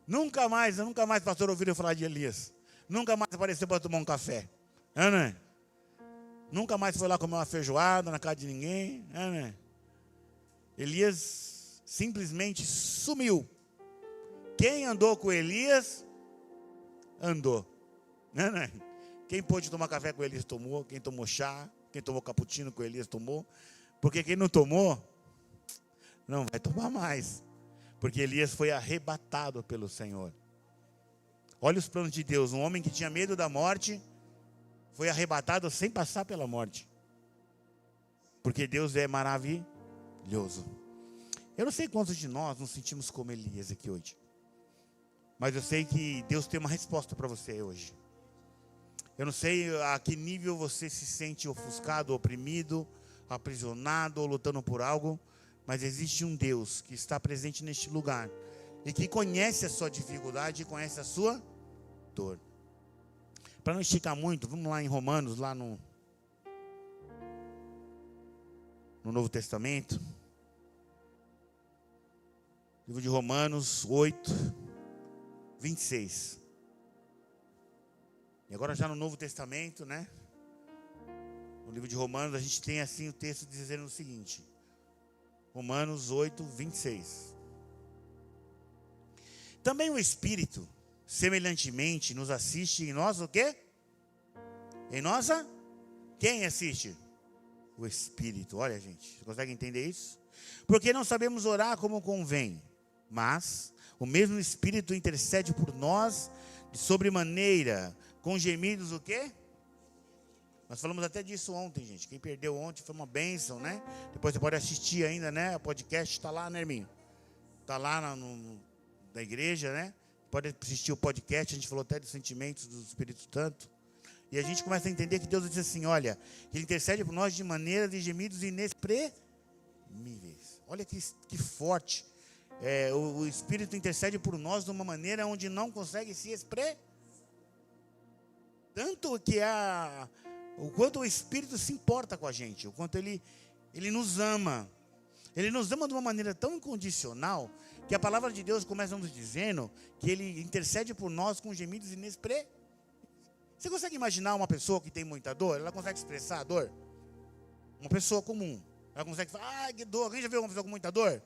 Nunca mais, pastor, ouviram falar de Elias. Nunca mais apareceu para tomar um café. Não é? Nunca mais foi lá comer uma feijoada na casa de ninguém. Não é? Elias simplesmente sumiu. Quem andou com Elias, andou. Não é? Quem pôde tomar café com Elias tomou. Quem tomou chá, quem tomou cappuccino com Elias tomou. Porque quem não tomou, não vai tomar mais. Porque Elias foi arrebatado pelo Senhor. Olha os planos de Deus. Um homem que tinha medo da morte foi arrebatado sem passar pela morte. Porque Deus é maravilhoso. Eu não sei quantos de nós nos sentimos como Elias aqui hoje. Mas eu sei que Deus tem uma resposta para você hoje. Eu não sei a que nível você se sente ofuscado, oprimido, aprisionado ou lutando por algo. Mas existe um Deus que está presente neste lugar e que conhece a sua dificuldade e conhece a sua dor. Para não esticar muito, vamos lá em Romanos, lá no Novo Testamento. Livro de Romanos 8, 26. E agora já no Novo Testamento, né? No livro de Romanos a gente tem assim o texto dizendo o seguinte. Romanos 8, 26. Também o Espírito, semelhantemente, nos assiste em nós o quê? Em nossa? Quem assiste? O Espírito. Olha, gente, você consegue entender isso? Porque não sabemos orar como convém, mas o mesmo Espírito intercede por nós de sobremaneira, com gemidos o quê? Nós falamos até disso ontem, gente. Quem perdeu ontem foi uma bênção, né? Depois você pode assistir ainda, né? O podcast está lá, né, irmão? Está lá na igreja, né? Pode assistir o podcast. A gente falou até dos sentimentos do Espírito Santo. E a gente começa a entender que Deus diz assim, olha, Ele intercede por nós de maneira de gemidos inexprimíveis. Olha que forte. O Espírito intercede por nós de uma maneira onde não consegue se expressar. Tanto que o quanto o Espírito se importa com a gente, o quanto Ele nos ama. Ele nos ama de uma maneira tão incondicional, que a palavra de Deus começa nos dizendo que Ele intercede por nós com gemidos inexprimíveis. Você consegue imaginar uma pessoa que tem muita dor? Ela consegue expressar a dor? Uma pessoa comum. Ela consegue falar, que dor. Quem já viu uma pessoa com muita dor?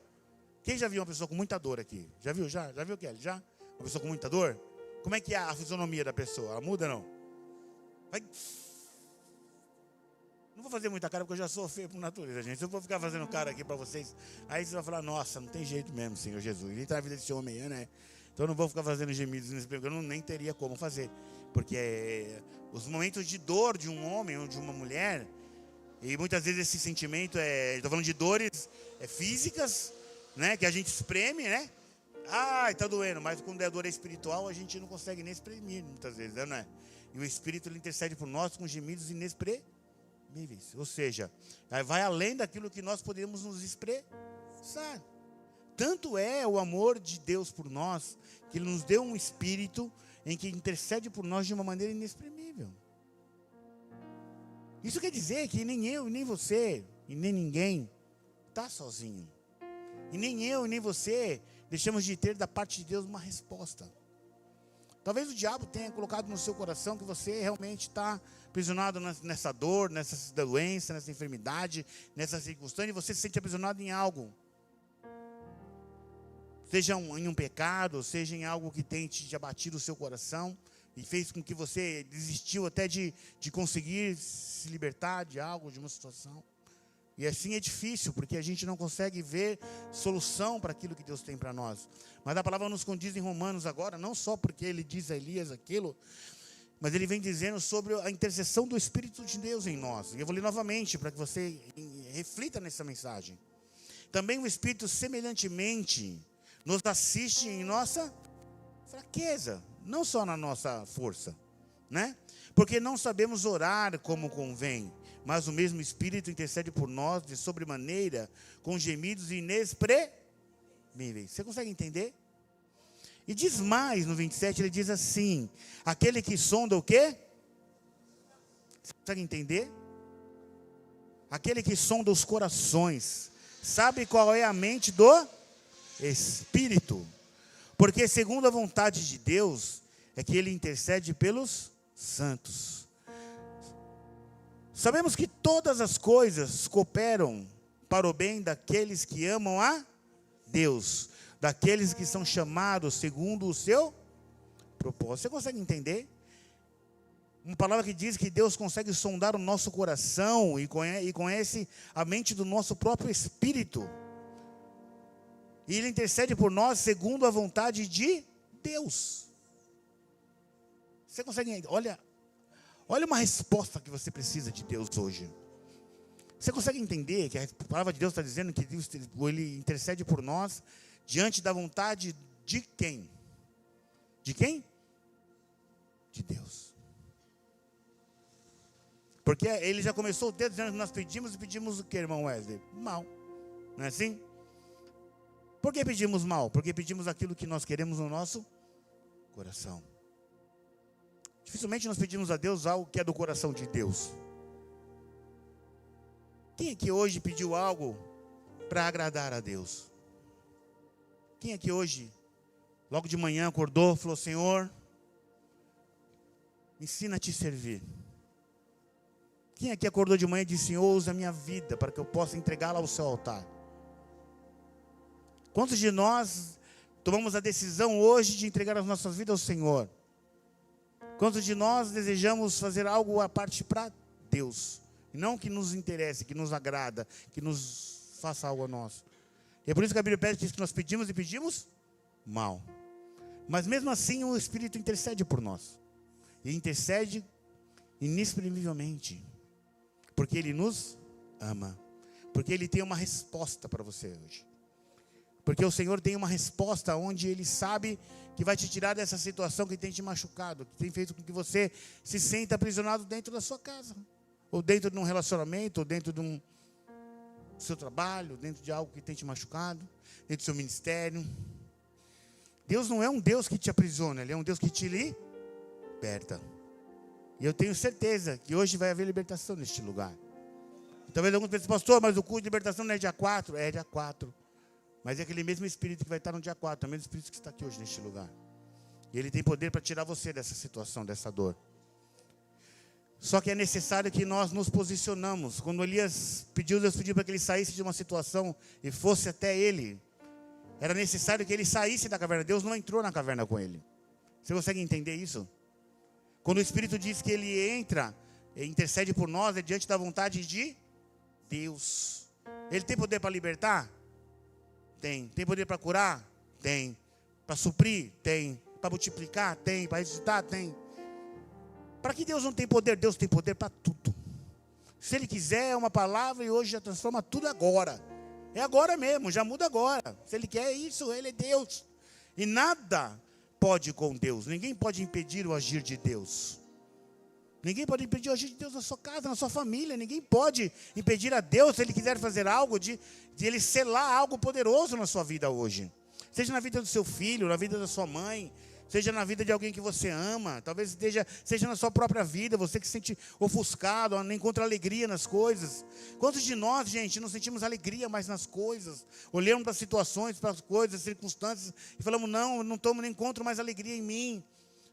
Quem já viu uma pessoa com muita dor aqui? Já viu? Já viu, Kelly? Já? Uma pessoa com muita dor? Como é que é a fisionomia da pessoa? Ela muda, não? Vai... Não vou fazer muita cara porque eu já sou feio por natureza, gente. Se eu for ficar fazendo cara aqui para vocês, aí vocês vão falar, nossa, não tem jeito mesmo, Senhor Jesus. Ele está na vida desse homem aí, né? Então eu não vou ficar fazendo gemidos nesse período, eu nem teria como fazer. Porque os momentos de dor de um homem ou de uma mulher, e muitas vezes esse sentimento estou falando de dores físicas, né? Que a gente espreme, né? Ai, está doendo, mas quando é dor espiritual, a gente não consegue nem exprimir muitas vezes, não é? E o Espírito ele intercede por nós com gemidos inexprimíveis. Ou seja, vai além daquilo que nós podemos nos expressar. Tanto é o amor de Deus por nós, que Ele nos deu um Espírito em que intercede por nós de uma maneira inexprimível. Isso quer dizer que nem eu, nem você, e nem ninguém está sozinho. E nem eu e nem você deixamos de ter da parte de Deus uma resposta. Talvez o diabo tenha colocado no seu coração que você realmente está aprisionado nessa dor, nessa doença, nessa enfermidade, nessa circunstância, e você se sente aprisionado em algo. Seja em um pecado, seja em algo que tente te abatir o seu coração e fez com que você desistiu até de conseguir se libertar de algo, de uma situação. E assim é difícil, porque a gente não consegue ver solução para aquilo que Deus tem para nós. Mas a palavra nos condiz em Romanos agora, não só porque ele diz a Elias aquilo, mas ele vem dizendo sobre a intercessão do Espírito de Deus em nós. E eu vou ler novamente para que você reflita nessa mensagem. Também o Espírito semelhantemente nos assiste em nossa fraqueza, não só na nossa força, né? Porque não sabemos orar como convém, mas o mesmo Espírito intercede por nós de sobremaneira, com gemidos inexprimíveis. Você consegue entender? E diz mais no 27, ele diz assim: aquele que sonda o quê? Você consegue entender? Aquele que sonda os corações, sabe qual é a mente do Espírito, porque segundo a vontade de Deus, é que ele intercede pelos santos. Sabemos que todas as coisas cooperam para o bem daqueles que amam a Deus, daqueles que são chamados segundo o seu propósito. Você consegue entender? Uma palavra que diz que Deus consegue sondar o nosso coração e conhece a mente do nosso próprio espírito. E Ele intercede por nós segundo a vontade de Deus. Você consegue entender? Olha uma resposta que você precisa de Deus hoje. Você consegue entender que a palavra de Deus está dizendo que Deus, Ele intercede por nós diante da vontade de quem? De quem? De Deus. Porque Ele já começou o texto dizendo que nós pedimos e pedimos o que, irmão Wesley? Mal. Não é assim? Por que pedimos mal? Porque pedimos aquilo que nós queremos no nosso coração. Dificilmente nós pedimos a Deus algo que é do coração de Deus. Quem aqui hoje pediu algo para agradar a Deus? Quem aqui hoje, logo de manhã, acordou e falou: Senhor, me ensina a te servir? Quem aqui acordou de manhã e disse: Senhor, usa a minha vida para que eu possa entregá-la ao seu altar? Quantos de nós tomamos a decisão hoje de entregar as nossas vidas ao Senhor? Quantos de nós desejamos fazer algo à parte para Deus? E não que nos interesse, que nos agrada, que nos faça algo a nós. E é por isso que a Bíblia diz que nós pedimos e pedimos mal. Mas mesmo assim o Espírito intercede por nós. E intercede inexprimivelmente. Porque Ele nos ama. Porque Ele tem uma resposta para você hoje. Porque o Senhor tem uma resposta onde Ele sabe que vai te tirar dessa situação que tem te machucado, que tem feito com que você se sinta aprisionado dentro da sua casa, ou dentro de um relacionamento, ou dentro de um seu trabalho, dentro de algo que tem te machucado, dentro do seu ministério. Deus não é um Deus que te aprisiona, Ele é um Deus que te liberta. E eu tenho certeza que hoje vai haver libertação neste lugar. Talvez alguns pensem: pastor, mas o culto de libertação não é dia 4? É dia 4. Mas é aquele mesmo Espírito que vai estar no dia 4, é o mesmo Espírito que está aqui hoje neste lugar. E Ele tem poder para tirar você dessa situação, dessa dor. Só que é necessário que nós nos posicionamos. Quando Elias pediu, Deus pediu para que ele saísse de uma situação e fosse até ele. Era necessário que ele saísse da caverna. Deus não entrou na caverna com ele. Você consegue entender isso? Quando o Espírito diz que Ele entra, Ele intercede por nós, é diante da vontade de Deus. Ele tem poder para libertar? Tem. Tem poder para curar? Tem. Para suprir? Tem. Para multiplicar? Tem. Para ressuscitar? Tem. Para que Deus não tem poder? Deus tem poder para tudo. Se Ele quiser, é uma palavra e hoje já transforma tudo agora. É agora mesmo, já muda agora. Se Ele quer isso, Ele é Deus. E nada pode com Deus. Ninguém pode impedir o agir de Deus. Ninguém pode impedir o agir de Deus na sua casa, na sua família. Ninguém pode impedir a Deus, se Ele quiser fazer algo, de Ele selar algo poderoso na sua vida hoje. Seja na vida do seu filho, na vida da sua mãe, seja na vida de alguém que você ama, talvez seja na sua própria vida, você que se sente ofuscado, não encontra alegria nas coisas. Quantos de nós, gente, não sentimos alegria mais nas coisas? Olhamos para as situações, para as coisas, circunstâncias, e falamos, não encontro mais alegria em mim,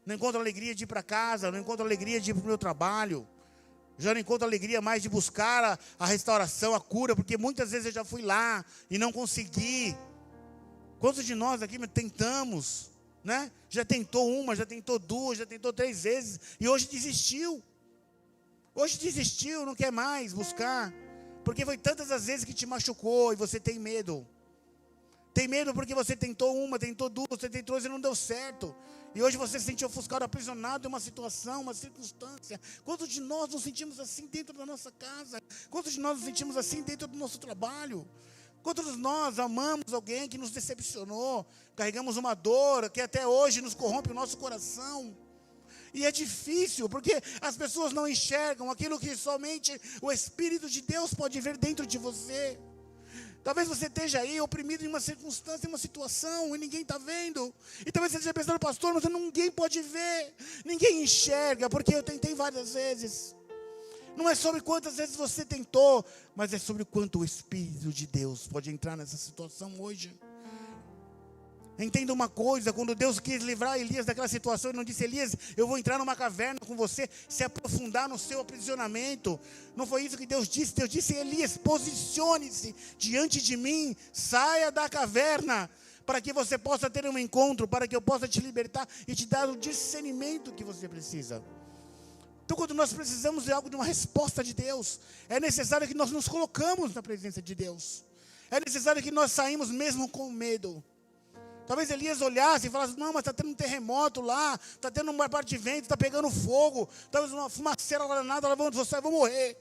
não encontro alegria de ir para casa, não encontro alegria de ir para o meu trabalho, já não encontro alegria mais de buscar a restauração, a cura, porque muitas vezes eu já fui lá e não consegui. Quantos de nós aqui tentamos, né? Já tentou uma, já tentou duas, já tentou 3 vezes e hoje desistiu. Hoje desistiu, não quer mais buscar, porque foi tantas as vezes que te machucou e você tem medo. Tem medo porque você tentou uma, tentou duas, você tentou e não deu certo. E hoje você se sente ofuscado, aprisionado em uma situação, uma circunstância. Quantos de nós nos sentimos assim dentro da nossa casa? Quantos de nós nos sentimos assim dentro do nosso trabalho? Quantos de nós amamos alguém que nos decepcionou? Carregamos uma dor que até hoje nos corrompe o nosso coração. E é difícil, porque as pessoas não enxergam aquilo que somente o Espírito de Deus pode ver dentro de você. Talvez você esteja aí oprimido em uma circunstância, em uma situação, e ninguém está vendo. E talvez você esteja pensando, pastor, mas ninguém pode ver, ninguém enxerga, porque eu tentei várias vezes. Não é sobre quantas vezes você tentou, mas é sobre quanto o Espírito de Deus pode entrar nessa situação hoje. Entenda uma coisa, quando Deus quis livrar Elias daquela situação, Ele não disse, Elias, eu vou entrar numa caverna com você, se aprofundar no seu aprisionamento. Não foi isso que Deus disse, Elias, posicione-se diante de mim, saia da caverna, para que você possa ter um encontro, para que eu possa te libertar e te dar o discernimento que você precisa. Então, quando nós precisamos de algo, de uma resposta de Deus, é necessário que nós nos colocamos na presença de Deus. É necessário que nós saímos mesmo com medo. Talvez Elias olhasse e falasse, não, mas está tendo um terremoto lá, está tendo uma parte de vento, está pegando fogo, talvez uma fumaceira lá nada, eu vou morrer.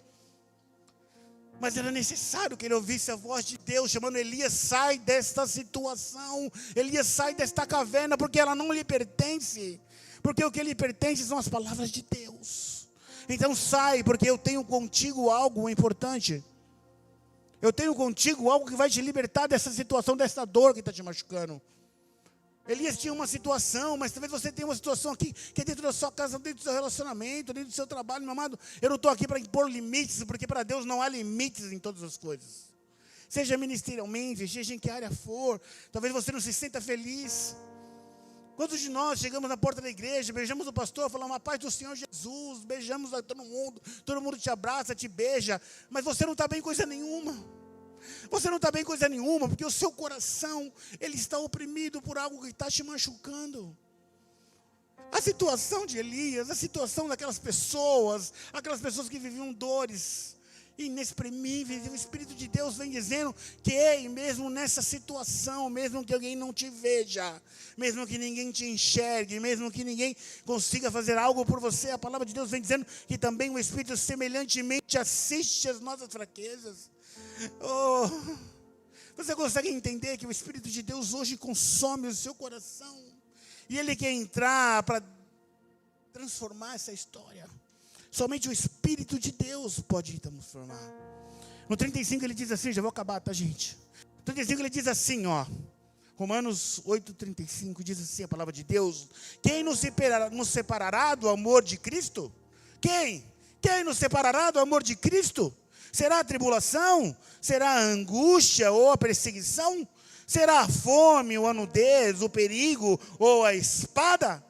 Mas era necessário que ele ouvisse a voz de Deus, chamando Elias, sai desta situação, Elias, sai desta caverna, porque ela não lhe pertence. Porque o que lhe pertence são as palavras de Deus. Então sai, porque eu tenho contigo algo importante. Eu tenho contigo algo que vai te libertar dessa situação, dessa dor que está te machucando. Elias tinha uma situação, mas talvez você tenha uma situação aqui, que é dentro da sua casa, dentro do seu relacionamento, dentro do seu trabalho, meu amado. Eu não estou aqui para impor limites, porque para Deus não há limites em todas as coisas. Seja ministerialmente, seja em que área for, talvez você não se sinta feliz. Quantos de nós chegamos na porta da igreja, beijamos o pastor, falamos a paz do Senhor Jesus, beijamos a todo mundo te abraça, te beija, mas você não está bem coisa nenhuma. Você não está bem coisa nenhuma, porque o seu coração, ele está oprimido por algo que está te machucando. A situação de Elias, a situação daquelas pessoas, aquelas pessoas que viviam dores inexprimíveis, e o Espírito de Deus vem dizendo que, ei, mesmo nessa situação, mesmo que alguém não te veja, mesmo que ninguém te enxergue, mesmo que ninguém consiga fazer algo por você, a palavra de Deus vem dizendo que também o Espírito semelhantemente assiste às nossas fraquezas. Oh, você consegue entender que o Espírito de Deus hoje consome o seu coração e Ele quer entrar para transformar essa história? Somente o Espírito de Deus pode transformar. No 35 ele diz assim, já vou acabar, tá, gente? No 35 ele diz assim, ó, Romanos 8:35 diz assim a palavra de Deus: quem nos separará do amor de Cristo? Quem? Quem nos separará do amor de Cristo? Será a tribulação? Será a angústia ou a perseguição? Será a fome ou a nudez, o perigo ou a espada?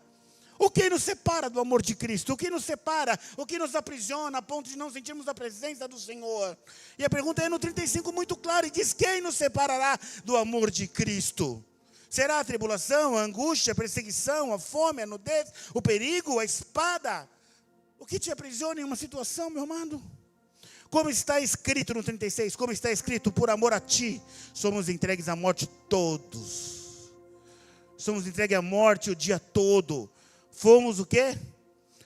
O que nos separa do amor de Cristo? O que nos separa? O que nos aprisiona a ponto de não sentirmos a presença do Senhor? E a pergunta é no 35 muito clara, e diz: quem nos separará do amor de Cristo? Será a tribulação, a angústia, a perseguição, a fome, a nudez, o perigo, a espada? O que te aprisiona em uma situação, meu amado? Como está escrito no 36, como está escrito, por amor a ti, somos entregues à morte todos. Somos entregues à morte o dia todo. Fomos o quê?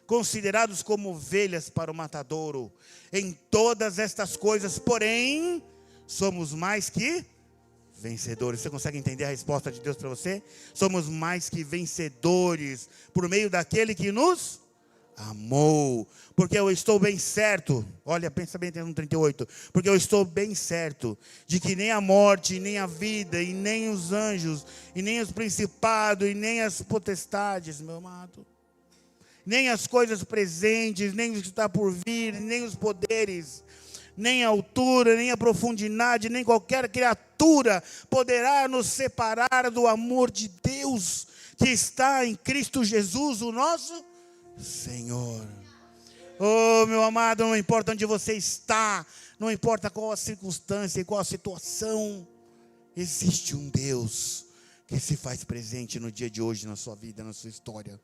Considerados como ovelhas para o matadouro. Em todas estas coisas, porém, somos mais que vencedores. Você consegue entender a resposta de Deus para você? Somos mais que vencedores por meio daquele que nos amou. Porque eu estou bem certo, olha, pensa bem no 38, porque eu estou bem certo de que nem a morte, nem a vida, e nem os anjos, e nem os principados, e nem as potestades, meu amado, nem as coisas presentes, nem o que está por vir, nem os poderes, nem a altura, nem a profundidade, nem qualquer criatura poderá nos separar do amor de Deus que está em Cristo Jesus, o nosso Senhor. Oh, meu amado, não importa onde você está, não importa qual a circunstância e qual a situação, existe um Deus que se faz presente no dia de hoje, na sua vida, na sua história.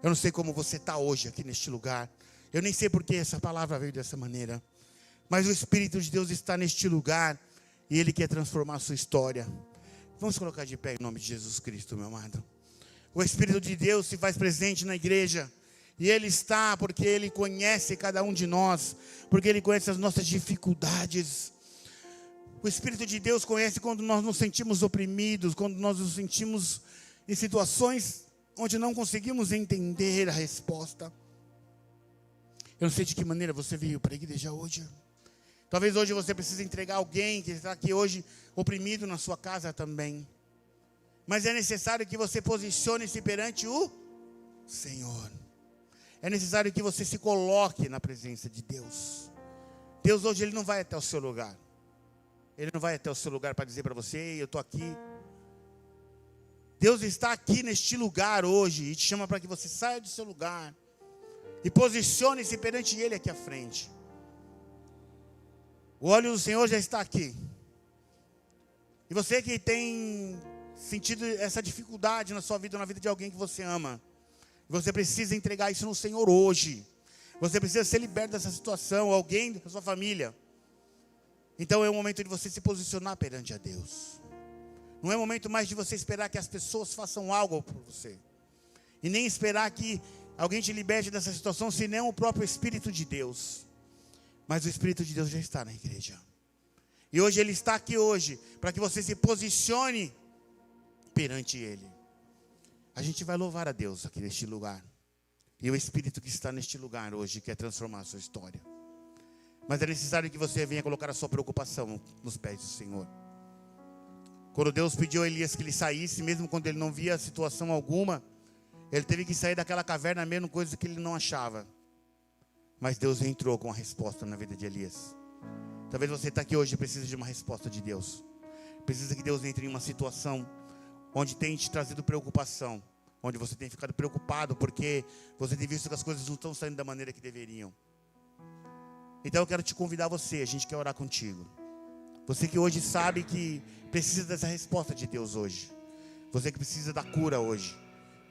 Eu não sei como você está hoje aqui neste lugar, eu nem sei porque essa palavra veio dessa maneira, mas o Espírito de Deus está neste lugar e Ele quer transformar a sua história. Vamos colocar de pé em nome de Jesus Cristo, meu amado. O Espírito de Deus se faz presente na igreja. E Ele está porque Ele conhece cada um de nós, porque Ele conhece as nossas dificuldades. O Espírito de Deus conhece quando nós nos sentimos oprimidos, quando nós nos sentimos em situações onde não conseguimos entender a resposta. Eu não sei de que maneira você veio para a igreja hoje. Talvez hoje você precise entregar alguém que está aqui hoje oprimido na sua casa também. Mas é necessário que você posicione-se perante o Senhor. É necessário que você se coloque na presença de Deus. Deus hoje Ele não vai até o seu lugar. Ele não vai até o seu lugar para dizer para você: eu estou aqui. Deus está aqui neste lugar hoje e te chama para que você saia do seu lugar e posicione-se perante Ele aqui à frente. O óleo do Senhor já está aqui. E você que tem sentido essa dificuldade na sua vida, na vida de alguém que você ama, você precisa entregar isso no Senhor hoje. Você precisa ser liberto dessa situação, alguém da sua família. Então é o momento de você se posicionar perante a Deus. Não é o momento mais de você esperar que as pessoas façam algo por você. E nem esperar que alguém te liberte dessa situação, senão o próprio Espírito de Deus. Mas o Espírito de Deus já está na igreja. E hoje Ele está aqui hoje, para que você se posicione perante Ele. A gente vai louvar a Deus aqui neste lugar. E o Espírito que está neste lugar hoje quer transformar a sua história. Mas é necessário que você venha colocar a sua preocupação nos pés do Senhor. Quando Deus pediu a Elias que ele saísse, mesmo quando ele não via situação alguma, ele teve que sair daquela caverna, mesmo coisa que ele não achava. Mas Deus entrou com a resposta na vida de Elias. Talvez você está aqui hoje e precise de uma resposta de Deus. Precisa que Deus entre em uma situação onde tem te trazido preocupação, onde você tem ficado preocupado porque você tem visto que as coisas não estão saindo da maneira que deveriam. Então eu quero te convidar a gente quer orar contigo. Você que hoje sabe que precisa dessa resposta de Deus hoje. Você que precisa da cura hoje.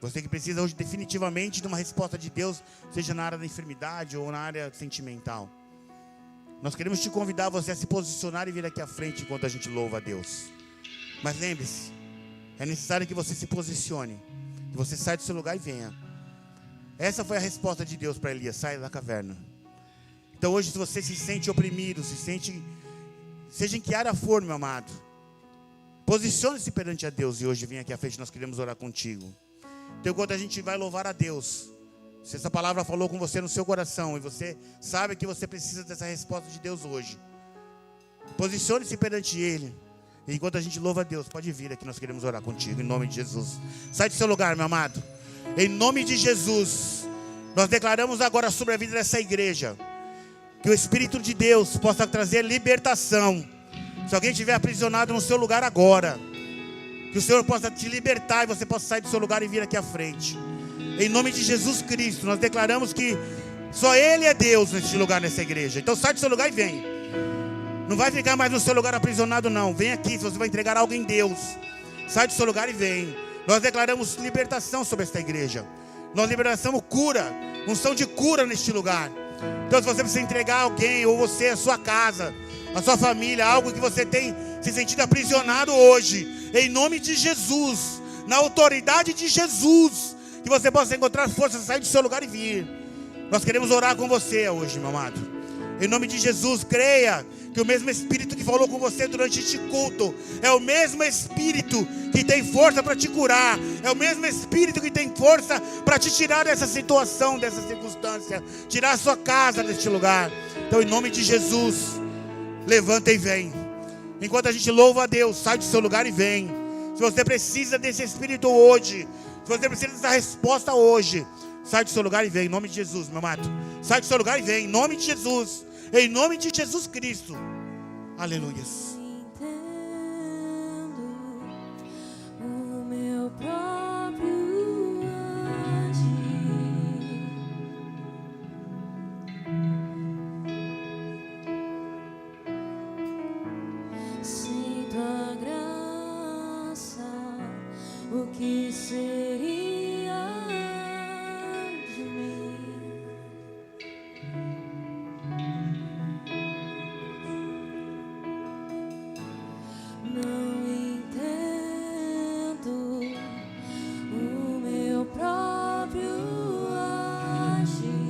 Você que precisa hoje definitivamente de uma resposta de Deus, seja na área da enfermidade ou na área sentimental. Nós queremos te convidar você a se posicionar e vir aqui à frente enquanto a gente louva a Deus. Mas lembre-se, é necessário que você se posicione, que você saia do seu lugar e venha. Essa foi a resposta de Deus para Elias: saia da caverna. Então hoje, se você se sente oprimido, seja em que área for, meu amado, posicione-se perante a Deus. E hoje vem aqui à frente, nós queremos orar contigo. Então enquanto a gente vai louvar a Deus, se essa palavra falou com você no seu coração e você sabe que você precisa dessa resposta de Deus hoje, posicione-se perante Ele. E enquanto a gente louva a Deus, pode vir aqui, nós queremos orar contigo, em nome de Jesus. Sai do seu lugar, meu amado. Em nome de Jesus, nós declaramos agora sobre a vida dessa igreja, que o Espírito de Deus possa trazer libertação. Se alguém estiver aprisionado no seu lugar agora, que o Senhor possa te libertar e você possa sair do seu lugar e vir aqui à frente. Em nome de Jesus Cristo, nós declaramos que só Ele é Deus neste lugar, nessa igreja. Então sai do seu lugar e vem. Não vai ficar mais no seu lugar aprisionado, não. Vem aqui, se você vai entregar algo em Deus. Sai do seu lugar e vem. Nós declaramos libertação sobre esta igreja. Nós liberamos cura, unção de cura neste lugar. Então se você precisa entregar alguém, ou você, a sua casa, a sua família, algo que você tem se sentido aprisionado hoje, em nome de Jesus, na autoridade de Jesus, que você possa encontrar força, sair do seu lugar e vir. Nós queremos orar com você hoje, meu amado. Em nome de Jesus, creia que o mesmo Espírito que falou com você durante este culto é o mesmo Espírito que tem força para te curar. É o mesmo Espírito que tem força para te tirar dessa situação, dessa circunstância, tirar a sua casa deste lugar. Então, em nome de Jesus, levanta e vem. Enquanto a gente louva a Deus, sai do seu lugar e vem. Se você precisa desse Espírito hoje, se você precisa dessa resposta hoje, sai do seu lugar e vem, em nome de Jesus, meu amado. Sai do seu lugar e vem, em nome de Jesus. Em nome de Jesus Cristo. Aleluia. O meu próprio agir. Sem tua graça, o que seria de mim? Não entendo o meu próprio agir.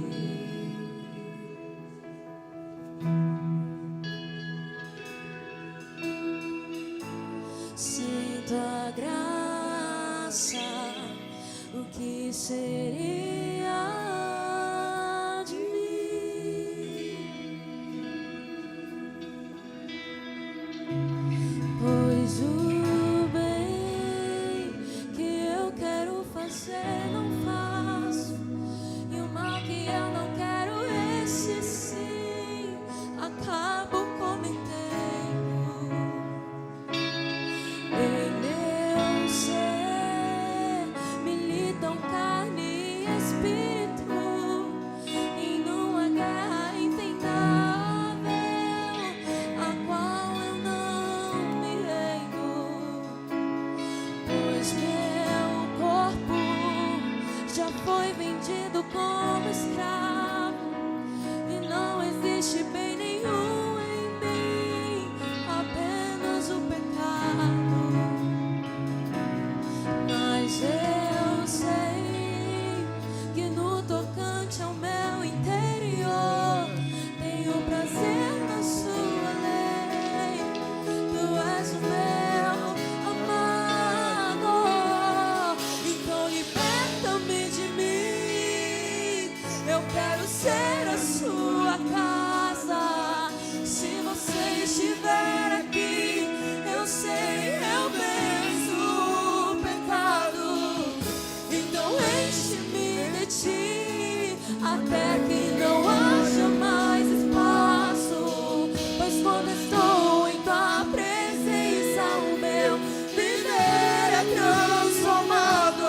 Sem tua graça, o que seria de mim? Pois o bem que eu quero fazer não faço, e o mal que eu não quero, esse sim acabo cometendo. Em meu ser militam carne e espírito, em uma guerra infindável, a qual eu não me rendo. Pois meu corpo já foi vendido como escravo, e não existe bem nenhum em mim, apenas o pecado. Mas eu sei que no tocante ao meu interior tenho prazer na sua lei. Tu és o meu amado, então liberta-me de mim. Eu quero ser a sua casa. Se você estiver aqui, eu sei, eu venço o pecado. Então enche-me de ti, até que não haja mais espaço. Pois quando estou em tua presença, o meu viver é transformado.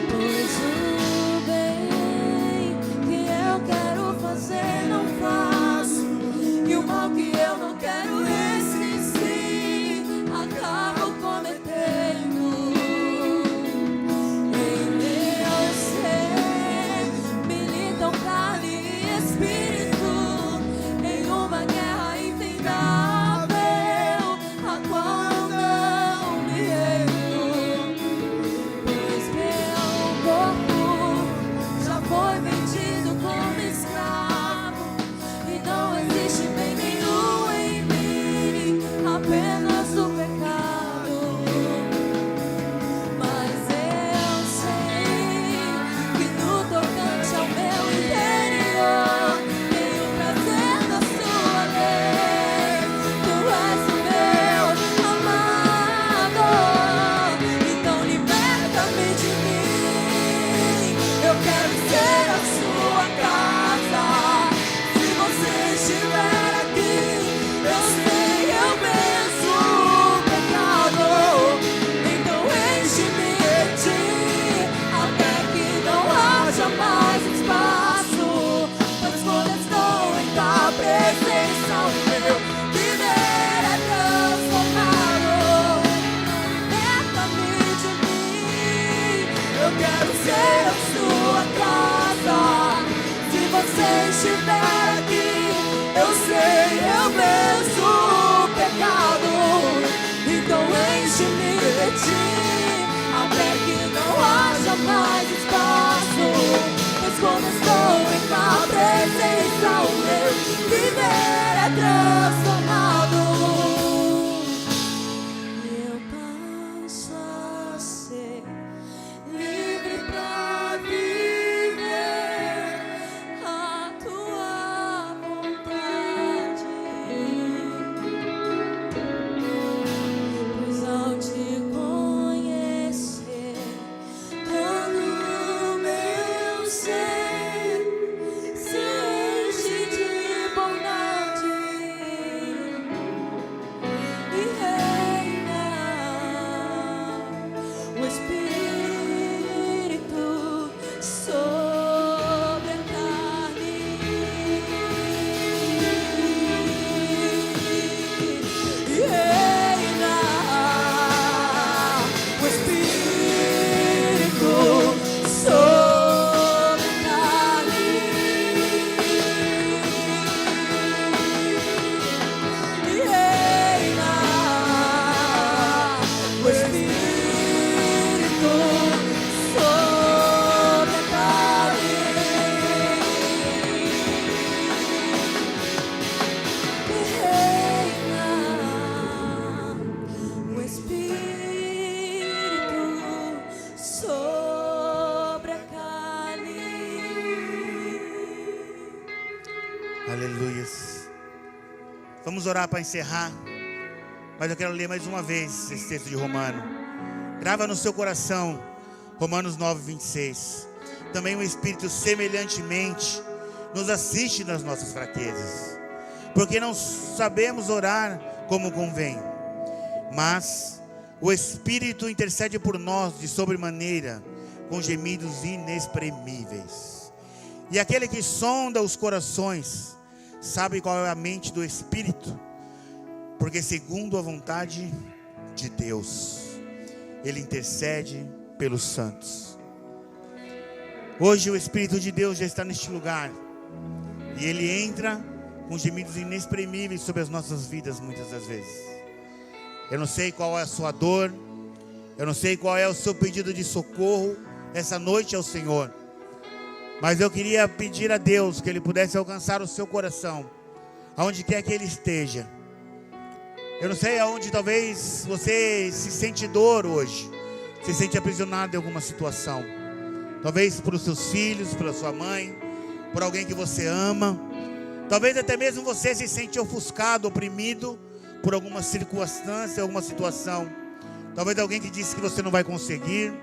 Pois o bem que eu quero fazer não faço, e o mal que eu não quero, esse sim acabo cometendo. Em meu ser militam carne e espírito, em uma guerra infindável, a qual não me rendo. Pois meu corpo já foi vendido como escravo, e não existe bem nenhum em mim, apenas o pecado. Mas eu sei que no tocante ao meu interior tenho prazer na sua lei. Tu és o meu amado, então liberta-me de mim. Eu quero ser a sua casa. Se você estiver aqui, eu sei, eu venço o pecado. Então enche-me de ti, até que não haja mais espaço. Pois quando estou em tua presença, o meu viver é transformado. Liberta-me de mim, eu quero ser a sua casa. Se você estiver aqui, eu sei, Vamos orar para encerrar. Mas eu quero ler mais uma vez esse texto de Romano. Grava no seu coração, Romanos 9, 26. Também o Espírito semelhantemente nos assiste nas nossas fraquezas, porque não sabemos orar como convém, mas o Espírito intercede por nós de sobremaneira, com gemidos inexprimíveis. E aquele que sonda os corações sabe qual é a mente do Espírito, porque segundo a vontade de Deus, Ele intercede pelos santos. Hoje o Espírito de Deus já está neste lugar, e Ele entra com gemidos inexprimíveis sobre as nossas vidas muitas das vezes. Eu não sei qual é a sua dor, eu não sei qual é o seu pedido de socorro essa noite ao Senhor, mas eu queria pedir a Deus que Ele pudesse alcançar o seu coração, aonde quer que Ele esteja. Eu não sei aonde talvez você se sente dor hoje, se sente aprisionado em alguma situação, talvez por os seus filhos, pela sua mãe, por alguém que você ama. Talvez até mesmo você se sente ofuscado, oprimido por alguma circunstância, alguma situação. Talvez alguém que disse que você não vai conseguir.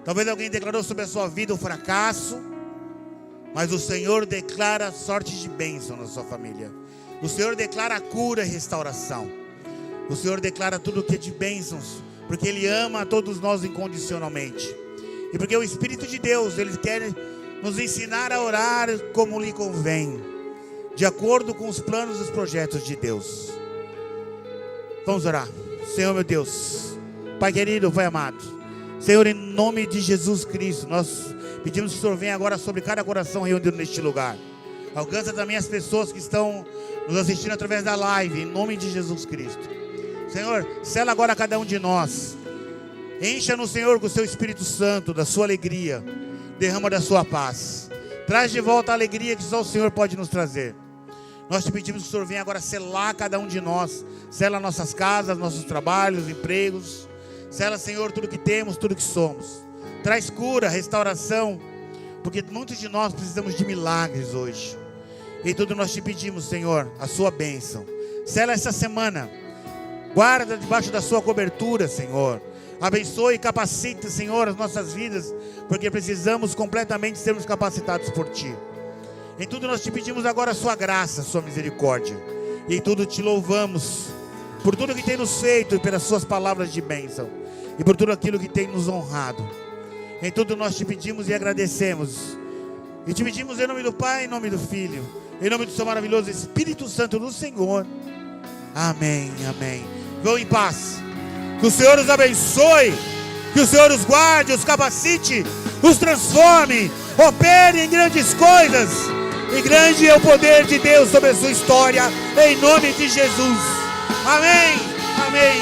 Talvez alguém declarou sobre a sua vida o fracasso. Mas o Senhor declara sorte de bênção na sua família. O Senhor declara cura e restauração. O Senhor declara tudo o que é de bênçãos, porque Ele ama a todos nós incondicionalmente. E porque o Espírito de Deus, Ele quer nos ensinar a orar como lhe convém, de acordo com os planos e os projetos de Deus. Vamos orar. Senhor meu Deus, Pai querido, Pai amado, Senhor, em nome de Jesus Cristo, nós pedimos que o Senhor venha agora sobre cada coração reunido neste lugar. Alcança também as pessoas que estão nos assistindo através da live, em nome de Jesus Cristo. Senhor, sela agora cada um de nós. Encha-nos, Senhor, com o seu Espírito Santo, da sua alegria. Derrama da sua paz. Traz de volta a alegria que só o Senhor pode nos trazer. Nós te pedimos que o Senhor venha agora selar cada um de nós. Sela nossas casas, nossos trabalhos, empregos. Sela, Senhor, tudo que temos, tudo que somos. Traz cura, restauração, porque muitos de nós precisamos de milagres hoje. E tudo nós te pedimos, Senhor, a sua bênção. Sela essa semana. Guarda debaixo da sua cobertura, Senhor. Abençoe e capacite, Senhor, as nossas vidas, porque precisamos completamente sermos capacitados por Ti. Em tudo nós te pedimos agora a sua graça, a sua misericórdia. E em tudo te louvamos por tudo que tem nos feito e pelas suas palavras de bênção. E por tudo aquilo que tem nos honrado. Em tudo nós te pedimos e agradecemos. E te pedimos em nome do Pai, em nome do Filho, em nome do seu maravilhoso Espírito Santo do Senhor. Amém, amém. Vão em paz. Que o Senhor os abençoe, que o Senhor os guarde, os capacite, os transforme, opere em grandes coisas. E grande é o poder de Deus sobre a sua história, em nome de Jesus. Amém, amém.